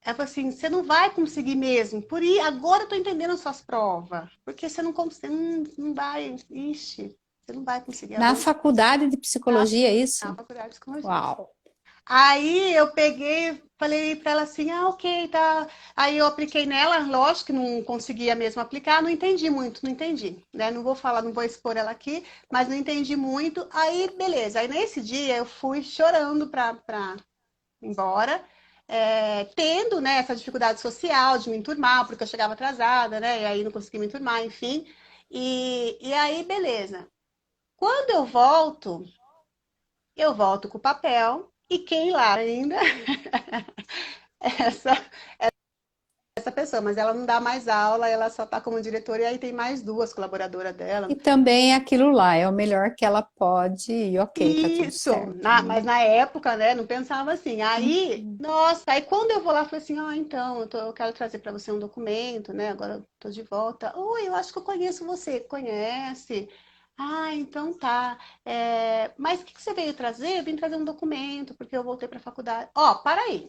B: Ela falou assim, você não vai conseguir mesmo. Por aí, agora eu tô entendendo as suas provas. Porque você não consegue, não vai, ixi, você não vai conseguir
A: Na
B: avançar
A: faculdade de psicologia, é
B: na
A: isso?
B: faculdade de psicologia.
A: Uau!
B: Aí eu peguei, falei para ela assim, ok, tá. Aí eu apliquei nela, lógico que não conseguia mesmo aplicar, não entendi muito, não entendi, né? Não vou falar, não vou expor ela aqui, mas não entendi muito. Aí, beleza. Aí nesse dia eu fui chorando para ir embora, tendo, né, essa dificuldade social de me enturmar, porque eu chegava atrasada, né? E aí não conseguia me enturmar, enfim. E aí, beleza. Quando eu volto com o papel, e quem lá ainda? essa, essa pessoa, mas ela não dá mais aula, ela só está como diretora e aí tem mais duas colaboradoras
A: E
B: dela.
A: também aquilo lá, é o melhor que ela pode, e ok, tá tudo
B: Isso,
A: certo, né?
B: mas na época, né, não pensava assim. Aí,
A: Uhum.
B: nossa, aí quando eu vou lá, eu falei assim, então, eu quero trazer para você um documento, né, agora eu tô de volta. Oi, eu acho que eu conheço você. Conhece? Ah, então tá. Mas o que que você veio trazer? Eu vim trazer um documento, porque eu voltei para a faculdade. Ó, para aí.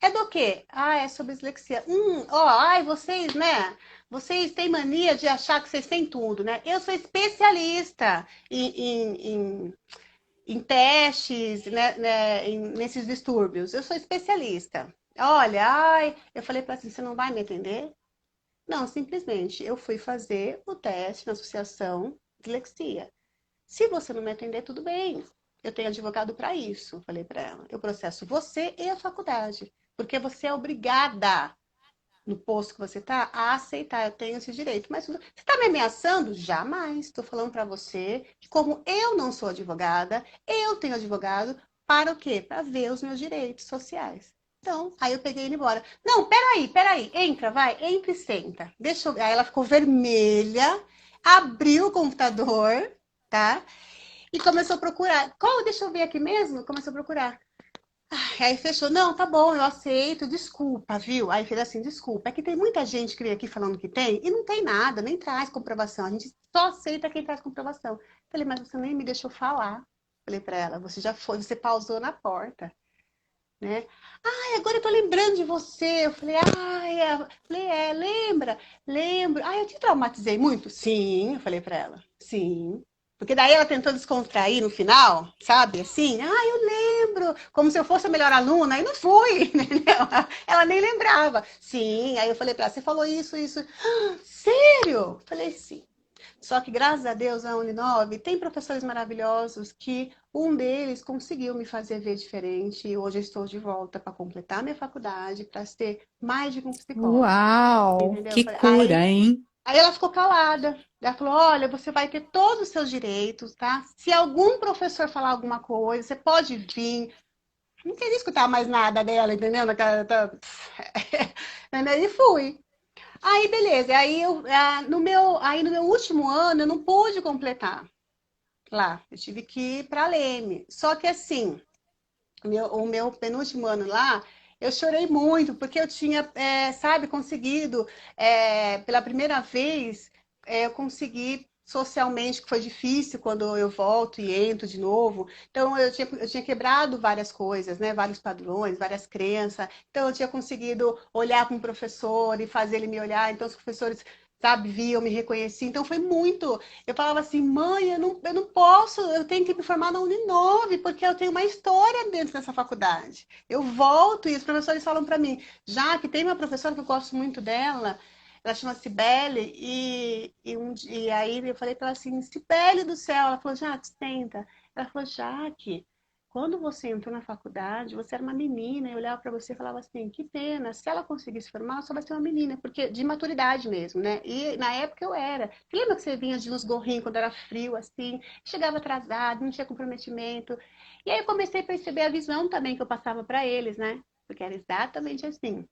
B: É do quê? Ah, é sobre dislexia. Ai, vocês, né? Vocês têm mania de achar que vocês têm tudo, né? Eu sou especialista em testes, né, nesses distúrbios. Eu sou especialista. Olha, eu falei para ela assim, você não vai me entender? Não, simplesmente, eu fui fazer o teste na associação dislexia. Se você não me atender, tudo bem. Eu tenho advogado para isso, falei para ela. Eu processo você e a faculdade, porque você é obrigada, no posto que você está, a aceitar. Eu tenho esse direito. Mas você está me ameaçando? Jamais. Estou falando para você que, como eu não sou advogada, eu tenho advogado para o quê? Para ver os meus direitos sociais. Então, aí eu peguei ele embora. Não, peraí, entra, vai, entra e senta. Deixa eu... Aí ela ficou vermelha, abriu o computador, tá? E começou a procurar. Qual? Deixa eu ver aqui mesmo. Começou a procurar. Aí fechou. Não, tá bom, eu aceito. Desculpa, viu? Aí fez assim, desculpa. É que tem muita gente que vem aqui falando que tem e não tem nada, nem traz comprovação. A gente só aceita quem traz comprovação. Falei, mas você nem me deixou falar. Falei pra ela, você já foi, você pausou na porta, né? Ai, agora eu tô lembrando de você. Eu falei, lembra? Lembro. Eu te traumatizei muito? Sim, eu falei pra ela. Sim. Porque daí ela tentou descontrair no final, sabe? Assim, eu lembro, como se eu fosse a melhor aluna, e não fui, entendeu? Ela nem lembrava. Sim, aí eu falei pra ela, você falou isso. Sério? Eu falei, sim. Só que, graças a Deus, a Uninove tem professores maravilhosos que um deles conseguiu me fazer ver diferente e hoje eu estou de volta para completar minha faculdade, para ser mais de um psicólogo,
A: Uau,
B: entendeu?
A: que cura, hein?
B: Aí ela ficou calada. Ela falou, olha, você vai ter todos os seus direitos, tá? Se algum professor falar alguma coisa, você pode vir. Não queria escutar mais nada dela, entendeu? E fui. Aí, beleza. Aí no meu último ano, eu não pude completar lá. Eu tive que ir para Leme. Só que assim, o meu penúltimo ano lá, eu chorei muito, porque eu tinha, sabe, conseguido, pela primeira vez, eu consegui socialmente, que foi difícil quando eu volto e entro de novo. Então, eu tinha quebrado várias coisas, né? Vários padrões, várias crenças. Então, eu tinha conseguido olhar para um professor e fazer ele me olhar. Então, os professores, sabe, viam, me reconheciam. Então, foi muito. Eu falava assim, mãe, eu não posso, eu tenho que me formar na Uninove, porque eu tenho uma história dentro dessa faculdade. Eu volto e os professores falam para mim, já que tem uma professora que eu gosto muito dela, ela chama Cibele, e aí eu falei para ela assim, Cibele do céu, ela falou, Jaque, senta. Ela falou, Jaque, quando você entrou na faculdade, você era uma menina, eu olhava para você e falava assim, que pena, se ela conseguir se formar, ela só vai ser uma menina, porque de maturidade mesmo, né? E na época eu era. Você lembra que você vinha de uns gorrinhos quando era frio, assim, chegava atrasado, não tinha comprometimento. E aí eu comecei a perceber a visão também que eu passava para eles, né? Porque era exatamente assim.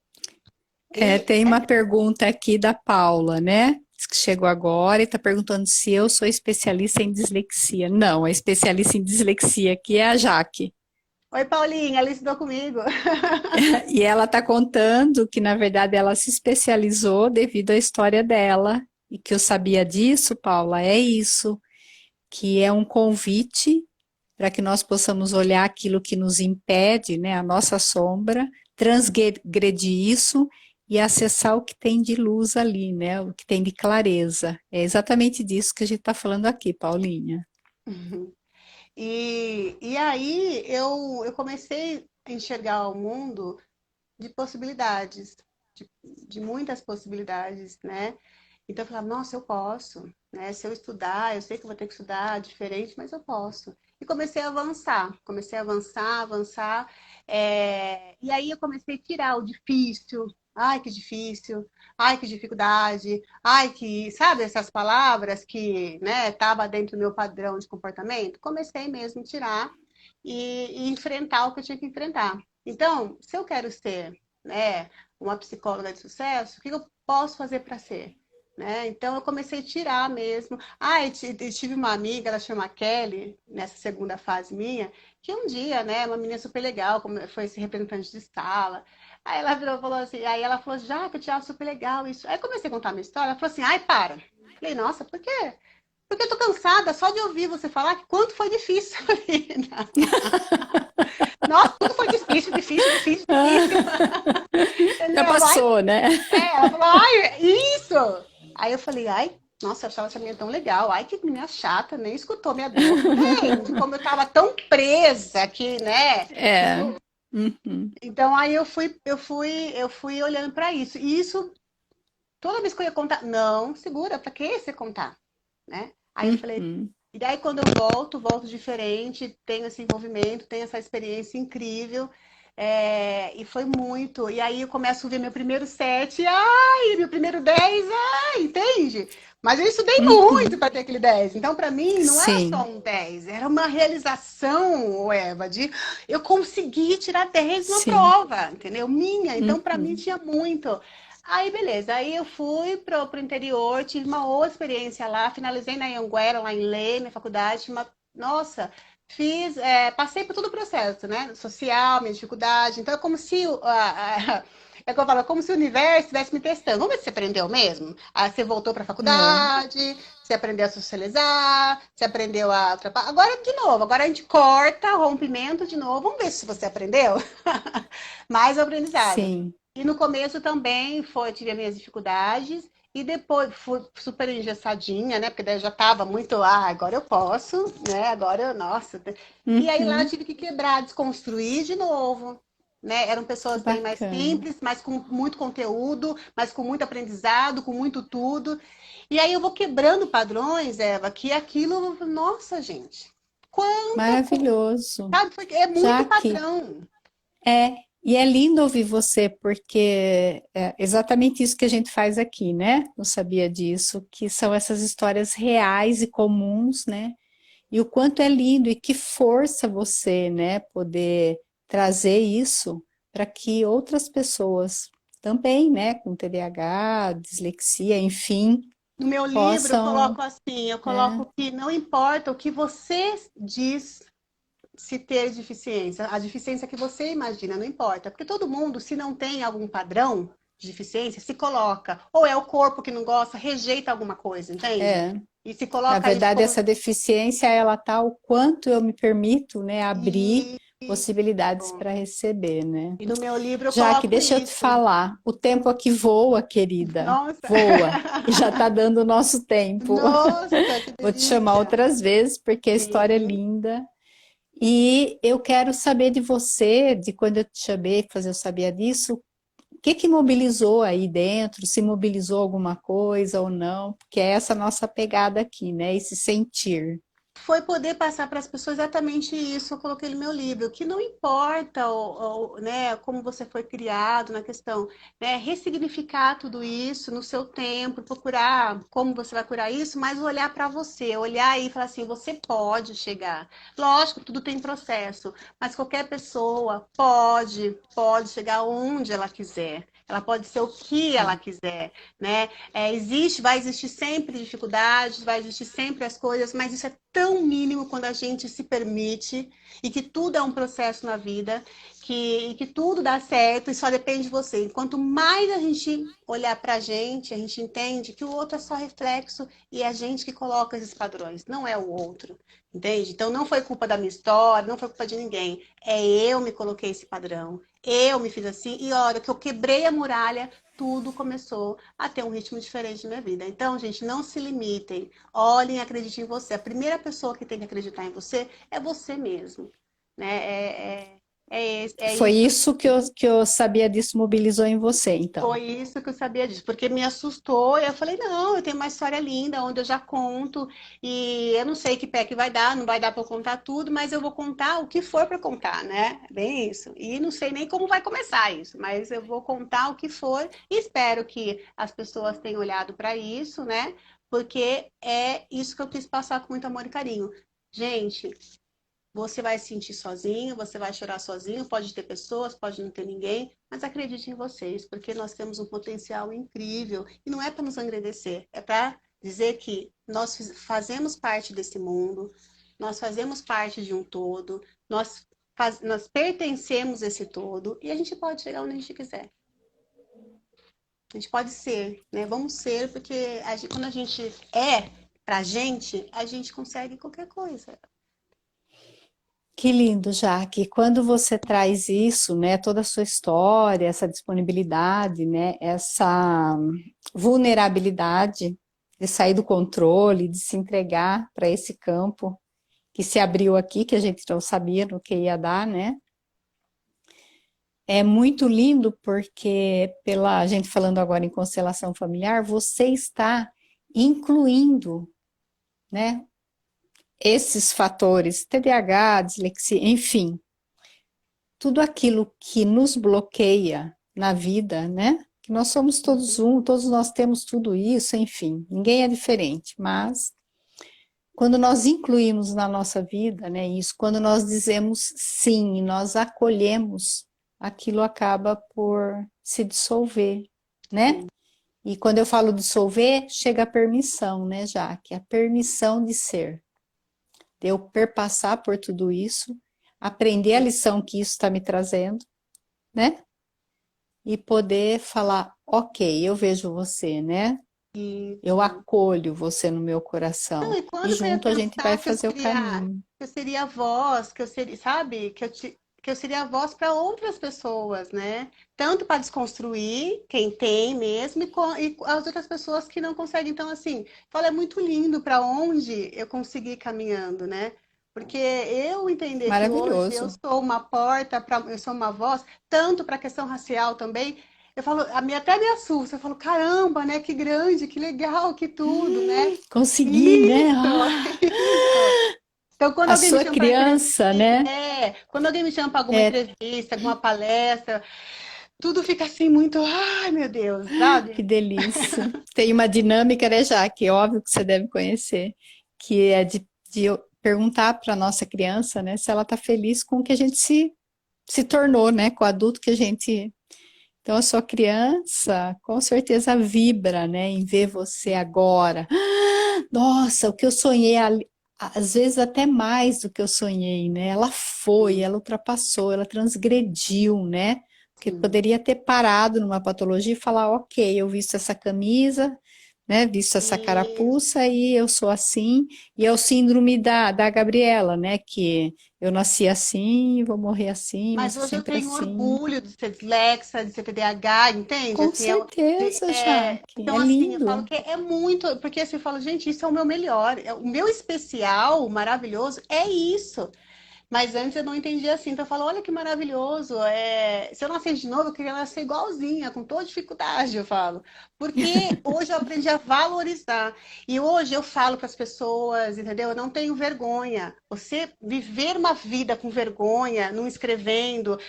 B: E
A: Tem uma pergunta aqui da Paula, né? Diz que chegou agora e está perguntando se eu sou especialista em dislexia. Não, a especialista em dislexia aqui é a Jaque.
B: oi, Paulinha, ela estudou comigo.
A: E ela está contando que, na verdade, ela se especializou devido à história dela. E que eu sabia disso, Paula, é isso, que é um convite para que nós possamos olhar aquilo que nos impede, né, a nossa sombra, transgredir isso e acessar o que tem de luz ali, né, o que tem de clareza. É exatamente disso que a gente está falando aqui, Paulinha.
B: E aí eu comecei a enxergar o mundo de possibilidades, de muitas possibilidades, né? Então eu falava, nossa, eu posso, né? Se eu estudar, eu sei que eu vou ter que estudar diferente, mas eu posso. E comecei a avançar, avançar. E aí eu comecei a tirar o difícil. Ai, que difícil. Ai, que dificuldade. Ai, que, sabe, essas palavras que, né, tava dentro do meu padrão de comportamento. Comecei mesmo a tirar e enfrentar o que eu tinha que enfrentar. Então, se eu quero ser, né, uma psicóloga de sucesso, o que eu posso fazer para ser? Né? Então eu comecei a tirar mesmo. Ah, eu tive uma amiga, ela chama Kelly, nessa segunda fase minha, que um dia, né, uma menina super legal, como foi esse representante de sala. Aí ela virou e falou assim, aí ela falou, já que eu te acho super legal isso. Aí eu comecei a contar a minha história, ela falou assim, ai, para. Falei, nossa, por quê? Porque eu tô cansada só de ouvir você falar que quanto foi difícil. Falei, nossa, tudo foi difícil, difícil, difícil, difícil.
A: Já
B: Entendeu?
A: passou, né?
B: Ela falou, ai, isso! Aí eu falei, ai, nossa, eu achava essa menina tão legal. Ai, que menina chata, nem escutou minha dor. Entende? Como eu tava tão presa que, né?
A: É. Uhum,
B: Então aí eu fui olhando para isso. E isso, toda vez que eu ia contar, não, segura, para que você contar, né? Aí eu falei,
A: uhum.
B: e daí quando eu volto diferente, tenho esse envolvimento, tenho essa experiência incrível. E foi muito. E aí eu começo a ver meu primeiro set, ai, meu primeiro 10 ai, entende? Mas eu estudei muito
A: Uhum.
B: para ter aquele 10. Então, para mim, não era só
A: Sim,
B: um 10, era uma realização, Eva, de eu consegui tirar 10 numa
A: sim.
B: prova, entendeu? Minha. Então, para mim,
A: Uhum.
B: tinha muito. Aí, beleza. Aí eu fui pro interior, tive uma outra experiência lá, finalizei na Anhanguera, lá em Lei, minha faculdade, nossa, passei por todo o processo, né? Social, minha dificuldade. Então é como se é que eu falo, é como se o universo estivesse me testando. Vamos ver se você aprendeu mesmo. Aí você voltou para a
A: É.
B: faculdade, você aprendeu a socializar, você aprendeu a ultrapassar. Agora de novo, agora a gente corta, rompimento de novo. Vamos ver se você aprendeu. Mais aprendizado.
A: Sim.
B: E no começo também tive as minhas dificuldades. E depois fui super engessadinha, né? Porque daí eu já tava muito, agora eu posso, né? Agora eu, nossa. E aí lá eu
A: Uhum.
B: tive que quebrar, desconstruir de novo, né? Eram
A: Que
B: pessoas bem mais
A: bacana.
B: simples, mas com muito conteúdo, mas com muito aprendizado, com muito tudo. E aí eu vou quebrando padrões, Eva, que aquilo, nossa, gente, quanta coisa,
A: Maravilhoso.
B: sabe? É muito
A: Já que
B: padrão.
A: e é lindo ouvir você, porque é exatamente isso que a gente faz aqui, né? Não sabia disso, que são essas histórias reais e comuns, né? E o quanto é lindo e que força você, né, poder trazer isso para que outras pessoas também, né, com TDAH, dislexia, enfim,
B: No meu livro, eu
A: possam,
B: coloco assim, eu
A: né?
B: coloco que não importa o que você diz se ter deficiência. A deficiência que você imagina, não importa. Porque todo mundo, se não tem algum padrão de deficiência, se coloca. Ou é o corpo que não gosta, rejeita alguma coisa, entende?
A: É.
B: E se
A: Na
B: coloca isso
A: verdade,
B: como...
A: essa deficiência, ela tá o quanto eu me permito, né, abrir
B: Isso.
A: possibilidades para receber, né?
B: E no meu livro eu
A: Jaque,
B: coloco
A: deixa eu te
B: isso.
A: falar, o tempo aqui voa, querida,
B: Nossa!
A: voa, e já está dando o nosso tempo.
B: Nossa, que
A: Vou te chamar
B: delícia!
A: outras vezes, porque a história é
B: Sim.
A: linda. E eu quero saber de você, de quando eu te chamei para fazer Eu Sabia Disso, o que que mobilizou aí dentro, se mobilizou alguma coisa ou não, porque é essa nossa pegada aqui, né? Esse sentir.
B: Foi poder passar para as pessoas exatamente isso. Eu coloquei no meu livro, que não importa né, como você foi criado na questão, né, ressignificar tudo isso no seu tempo, procurar como você vai curar isso, mas olhar para você, olhar e falar assim, você pode chegar. Lógico, tudo tem processo, mas qualquer pessoa pode chegar onde ela quiser. Ela pode ser o que ela quiser, né? Vai existir sempre dificuldades, vai existir sempre as coisas, mas isso é tão mínimo quando a gente se permite e que tudo é um processo na vida, que tudo dá certo e só depende de você. Quanto mais a gente olhar pra gente, a gente entende que o outro é só reflexo e é a gente que coloca esses padrões, não é o outro, entende? Então não foi culpa da minha história, não foi culpa de ninguém, é eu me coloquei esse padrão. Eu me fiz assim, e a hora que eu quebrei a muralha, tudo começou a ter um ritmo diferente na minha vida. Então, gente, não se limitem. Olhem e acreditem em você. A primeira pessoa que tem que acreditar em você é você mesmo. Né? É
A: Foi
B: isso.
A: isso que eu sabia disso, mobilizou em você, então.
B: Foi isso que eu sabia disso, porque me assustou. E eu falei, não, eu tenho uma história linda, onde eu já conto, e eu não sei que pé que vai dar, não vai dar para eu contar tudo, mas eu vou contar o que for para contar, né? Bem isso. E não sei nem como vai começar isso, mas eu vou contar o que for e espero que as pessoas tenham olhado para isso, né? Porque é isso que eu quis passar com muito amor e carinho. Gente, você vai se sentir sozinho, você vai chorar sozinho, pode ter pessoas, pode não ter ninguém, mas acredite em vocês, porque nós temos um potencial incrível. E não é para nos agradecer, é para dizer que nós fazemos parte desse mundo, nós fazemos parte de um todo, nós pertencemos a esse todo e a gente pode chegar onde a gente quiser. A gente pode ser, né? Vamos ser, porque quando a gente é pra gente, a gente consegue qualquer coisa.
A: Que lindo, Jaque. Quando você traz isso, né, toda a sua história, essa disponibilidade, né, essa vulnerabilidade de sair do controle, de se entregar para esse campo que se abriu aqui, que a gente não sabia no que ia dar, né? É muito lindo porque, pela gente falando agora em constelação familiar, você está incluindo, né, esses fatores, TDAH, dislexia, enfim, tudo aquilo que nos bloqueia na vida, né? Que nós somos todos um, todos nós temos tudo isso, enfim, ninguém é diferente, mas quando nós incluímos na nossa vida, né, isso, quando nós dizemos sim, nós acolhemos, aquilo acaba por se dissolver, né?
B: Sim.
A: E quando eu falo dissolver, chega a permissão, né, Jaque? A permissão de ser, de eu perpassar por tudo isso, aprender a lição que isso está me trazendo, né? E poder falar, ok, eu vejo você, né? Eu
B: Isso.
A: acolho você no meu
B: Não,
A: coração.
B: e
A: E
B: quando que eu ia
A: junto a gente vai
B: pensar
A: fazer o caminho.
B: que eu seria a voz, que eu seria, sabe? Que eu seria a voz para outras pessoas, né? Tanto para desconstruir quem tem mesmo e as outras pessoas que não conseguem. Então, assim, fala, é muito lindo para onde eu consegui ir caminhando, né? Porque eu entender que hoje eu
A: Maravilhoso.
B: sou uma porta, eu sou uma voz, tanto para a questão racial também, eu falo, até me assusta, eu falo, caramba, né? Que grande, que legal, que tudo, né?
A: Consegui, né?
B: Isso, isso. Então, quando
A: A
B: alguém me
A: sua
B: chama para
A: criança,
B: entrevista,
A: né?
B: quando alguém me chama para alguma
A: É,
B: entrevista, alguma palestra, tudo fica assim muito, ai, meu Deus,
A: que
B: sabe?
A: delícia. Tem uma dinâmica, né, Jaque? Óbvio que você deve conhecer, que é de eu perguntar para a nossa criança, né, se ela está feliz com o que a gente se tornou, né, com o adulto que a gente. Então, a sua criança com certeza vibra, né, em ver você agora. Nossa, o que eu sonhei às vezes até mais do que eu sonhei, né? Ela foi,
B: Sim,
A: ela ultrapassou, ela transgrediu, né? Porque
B: sim.
A: poderia ter parado numa patologia e falar, ok, eu visto essa camisa, né? Visto essa
B: Isso.
A: carapuça e eu sou assim. E é o síndrome da Gabriela, né? Que eu nasci assim, vou morrer assim, vou
B: Mas
A: ser
B: hoje eu
A: sempre
B: tenho
A: assim.
B: orgulho de ser dislexa, de ser TDAH, entende?
A: Com
B: Assim,
A: certeza, Jaque, é
B: então, assim, eu falo
A: lindo.
B: que é muito, porque assim, eu falo, gente, isso é o meu melhor, o meu especial, maravilhoso, é isso. Mas antes eu não entendia assim, então eu falo, olha que maravilhoso, se eu nascer de novo, eu queria nascer igualzinha, com toda dificuldade, eu falo. Porque hoje eu aprendi a valorizar. E hoje eu falo para as pessoas, entendeu? Eu não tenho vergonha. Você viver uma vida com vergonha, não escrevendo,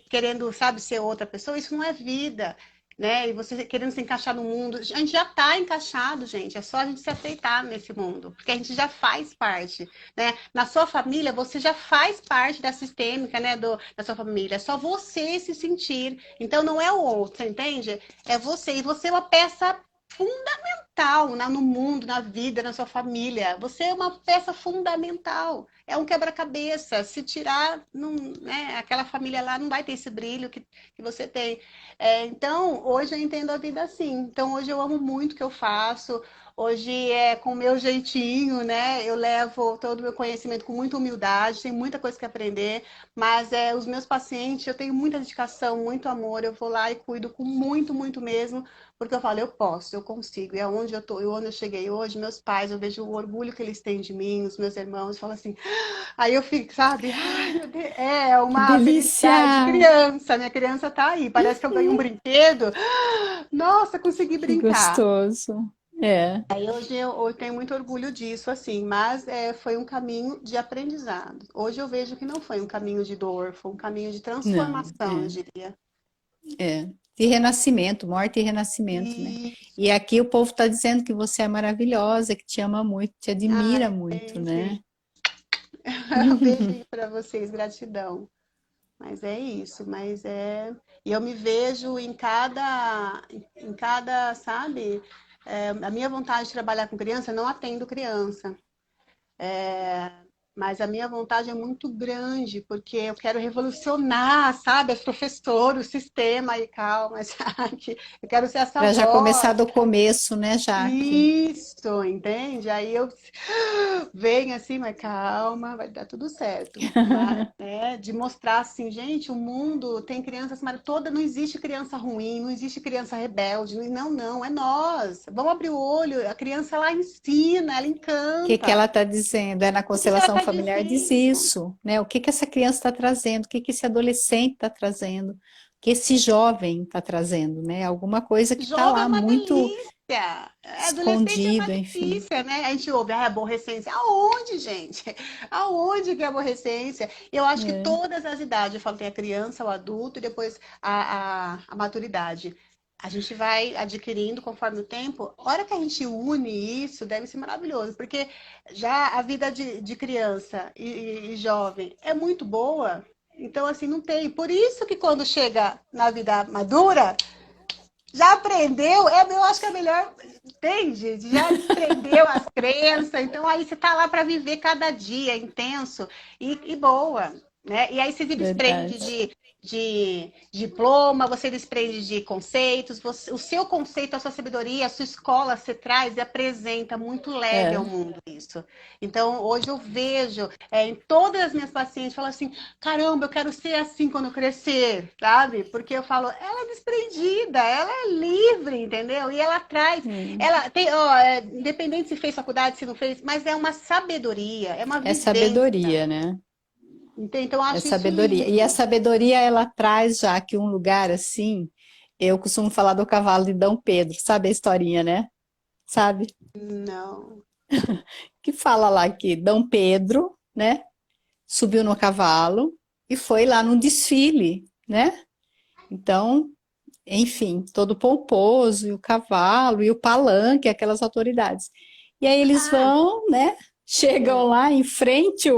B: querendo, sabe, ser outra pessoa, isso não é vida. Né? E você querendo se encaixar no mundo, a gente já está encaixado, gente. É só a gente se aceitar nesse mundo, porque a gente já faz parte, né? Na sua família, você já faz parte da sistêmica, né, da sua família. É só você se sentir. Então, não é o outro, você entende? É você. E você é uma peça fundamental no mundo, na vida, na sua família. Você é uma peça fundamental. É um quebra-cabeça. Se tirar, não, né, aquela família lá não vai ter esse brilho que você tem. Então, hoje eu entendo a vida assim. Então, hoje eu amo muito o que eu faço. Hoje é com o meu jeitinho, né? Eu levo todo o meu conhecimento com muita humildade, tem muita coisa que aprender, mas os meus pacientes, eu tenho muita dedicação, muito amor, eu vou lá e cuido com muito, muito mesmo, porque eu falo, eu posso, eu consigo. E aonde eu tô, e onde eu cheguei hoje, meus pais, eu vejo o orgulho que eles têm de mim, os meus irmãos, falam assim, aí eu fico, sabe? Ai, meu Deus, é
A: Que
B: uma felicidade de
A: delícia!
B: criança, minha criança tá aí, parece que eu ganhei um brinquedo. Nossa, consegui
A: Que
B: brincar.
A: gostoso. É,
B: Aí hoje eu tenho muito orgulho disso, assim, mas foi um caminho de aprendizado. Hoje eu vejo que não foi um caminho de dor, foi um caminho de
A: não,
B: transformação, eu diria.
A: é. De renascimento, morte e renascimento, né?
B: Isso.
A: E aqui o povo está dizendo que você é maravilhosa, que te ama muito, te admira
B: Ai,
A: muito, né?
B: gente. Beijinho para vocês, gratidão. Mas é isso, E eu me vejo em cada, sabe? A minha vontade de trabalhar com criança, eu não atendo criança. Mas a minha vontade é muito grande, porque eu quero revolucionar, sabe, as professoras, o sistema e calma, sabe? Eu quero ser essa
A: Para já começar
B: voz.
A: do começo, né, Jaque?
B: Isso, entende? Aí eu venho assim, mas calma, vai dar tudo certo. Mas, de mostrar assim, gente, o mundo tem crianças, mas toda não existe criança ruim, não existe criança rebelde, não, não, é nós. Vamos abrir o olho, a criança lá ensina, ela
A: Que
B: encanta.
A: ela está dizendo? É na
B: O que que ela
A: constelação
B: está
A: familiar diz
B: dizendo?
A: isso, né? O que essa criança está trazendo? O que esse adolescente está trazendo? O que esse jovem está trazendo, né? Alguma coisa que está
B: Jovem é
A: lá
B: uma
A: muito
B: delícia. Adolescente é uma
A: escondido, enfim.
B: delícia, né? A gente ouve, aborrecência. Aonde, gente? Aonde que é aborrecência? Eu acho que
A: É,
B: todas as idades, eu falo, tem a criança, o adulto e depois a maturidade. A gente vai adquirindo conforme o tempo. A hora que a gente une isso, deve ser maravilhoso, porque já a vida de criança e jovem é muito boa. Então, assim, não tem. Por isso que quando chega na vida madura, já aprendeu, eu acho que é melhor, entende? Já desprendeu as crenças, então aí você tá lá para viver cada dia intenso e boa, né? E aí você se desprende
A: verdade.
B: de diploma, você desprende de conceitos, o seu conceito, a sua sabedoria, a sua escola você traz e apresenta muito leve ao
A: É.
B: mundo isso. Então hoje eu vejo em todas as minhas pacientes, falam assim, caramba, eu quero ser assim quando eu crescer, sabe? Porque eu falo, ela é desprendida, ela é livre, entendeu? E ela traz,
A: É.
B: ela tem, ó, independente se fez faculdade, se não fez, mas é uma sabedoria, é uma
A: É
B: vivência,
A: sabedoria, né?
B: entende? Então eu
A: É
B: acho isso
A: sabedoria. E a
B: lindo.
A: sabedoria, ela traz já que um lugar assim, eu costumo falar do cavalo de Dom Pedro, sabe a historinha, né? Sabe?
B: Não.
A: Que fala lá que Dom Pedro, né, subiu no cavalo e foi lá num desfile, né? Então, enfim, todo pomposo, e o cavalo, e o palanque, aquelas autoridades. E aí eles
B: Ah,
A: vão, né? Chegam lá em frente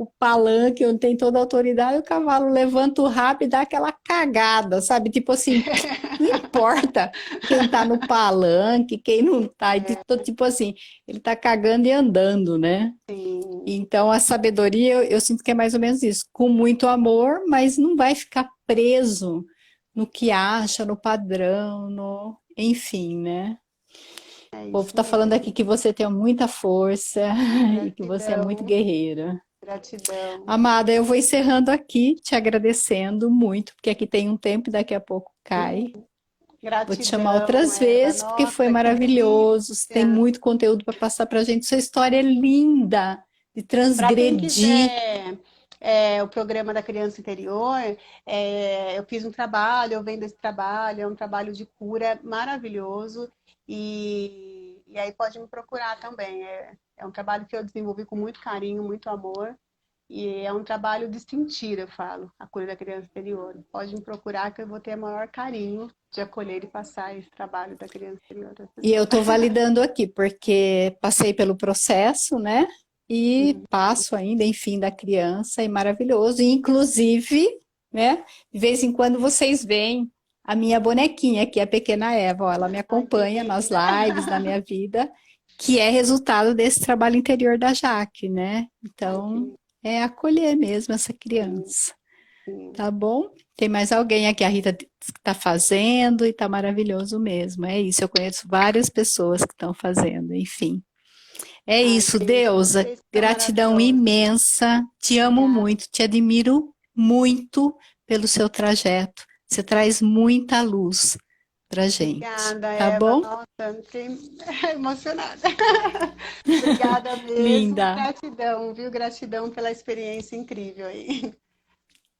A: o palanque, onde tem toda a autoridade, o cavalo levanta o rabo e dá aquela cagada, sabe? Tipo assim, não importa quem tá no palanque, quem não tá, tipo assim, ele tá cagando e andando, né?
B: Sim,
A: Então, a sabedoria, eu sinto que é mais ou menos isso, com muito amor, mas não vai ficar preso no que acha, no padrão, enfim, né?
B: é
A: O povo
B: isso
A: está falando aqui
B: mesmo.
A: que você tem muita força e que você é muito
B: Gratidão,
A: guerreira.
B: gratidão.
A: Amada, eu vou encerrando aqui, te agradecendo muito, porque aqui tem um tempo e daqui a pouco cai. Vou te chamar
B: Gratidão,
A: outras
B: Eva.
A: vezes, porque foi
B: Nossa, que
A: maravilhoso. Você tem
B: delícia.
A: muito conteúdo para passar para a gente. Sua história é linda de
B: Para quem
A: transgredir.
B: quiser o programa da criança interior, eu fiz um trabalho, eu venho desse trabalho, é um trabalho de cura maravilhoso e aí pode me procurar também. É um trabalho que eu desenvolvi com muito carinho, muito amor e é um trabalho de sentir, eu falo, a cura da criança interior. Pode me procurar que eu vou ter o maior carinho de acolher e passar esse trabalho da criança interior para as
A: E eu
B: pessoas.
A: estou validando aqui, porque passei pelo processo, né? E passo ainda, enfim, da criança, e maravilhoso. E, inclusive, né? De vez em quando vocês veem a minha bonequinha, que é a pequena Eva, ó, ela me
B: Ai, que
A: acompanha nas
B: linda!
A: lives da minha vida, que é resultado desse trabalho interior da Jaque, né?
B: Ai, que
A: Então,
B: lindo.
A: é acolher mesmo essa criança,
B: Sim.
A: tá bom? Tem mais alguém aqui, a Rita está fazendo e está maravilhoso mesmo. É isso, eu conheço várias pessoas que estão fazendo, enfim. É
B: Ai,
A: isso,
B: gente,
A: Deusa,
B: vocês são
A: gratidão
B: maravilhosos.
A: imensa. Te amo
B: Obrigada.
A: muito, te admiro muito pelo seu trajeto. Você traz muita luz pra gente,
B: Obrigada,
A: tá
B: Eva.
A: bom?
B: Nossa, fiquei emocionada. Obrigada mesmo.
A: Linda.
B: Gratidão, viu? Gratidão pela experiência incrível aí.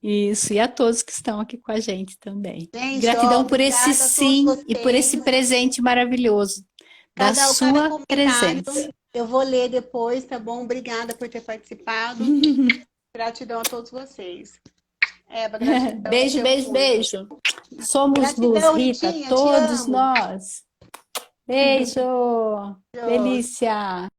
A: Isso, e a todos que estão aqui com a gente também.
B: Gente, ó,
A: Gratidão por esse
B: obrigada a todos
A: sim e por esse
B: vocês.
A: presente maravilhoso da
B: Cada
A: sua
B: comentário
A: presença.
B: eu vou ler depois, tá bom? Obrigada por ter participado. Gratidão a todos vocês. Eva, gratidão.
A: Beijo,
B: Te amo
A: beijo,
B: muito.
A: beijo. Somos luz,
B: Gratidão,
A: Rita,
B: Ritinha. Te
A: todos
B: amo.
A: nós. Beijo.
B: Beijo.
A: Delícia.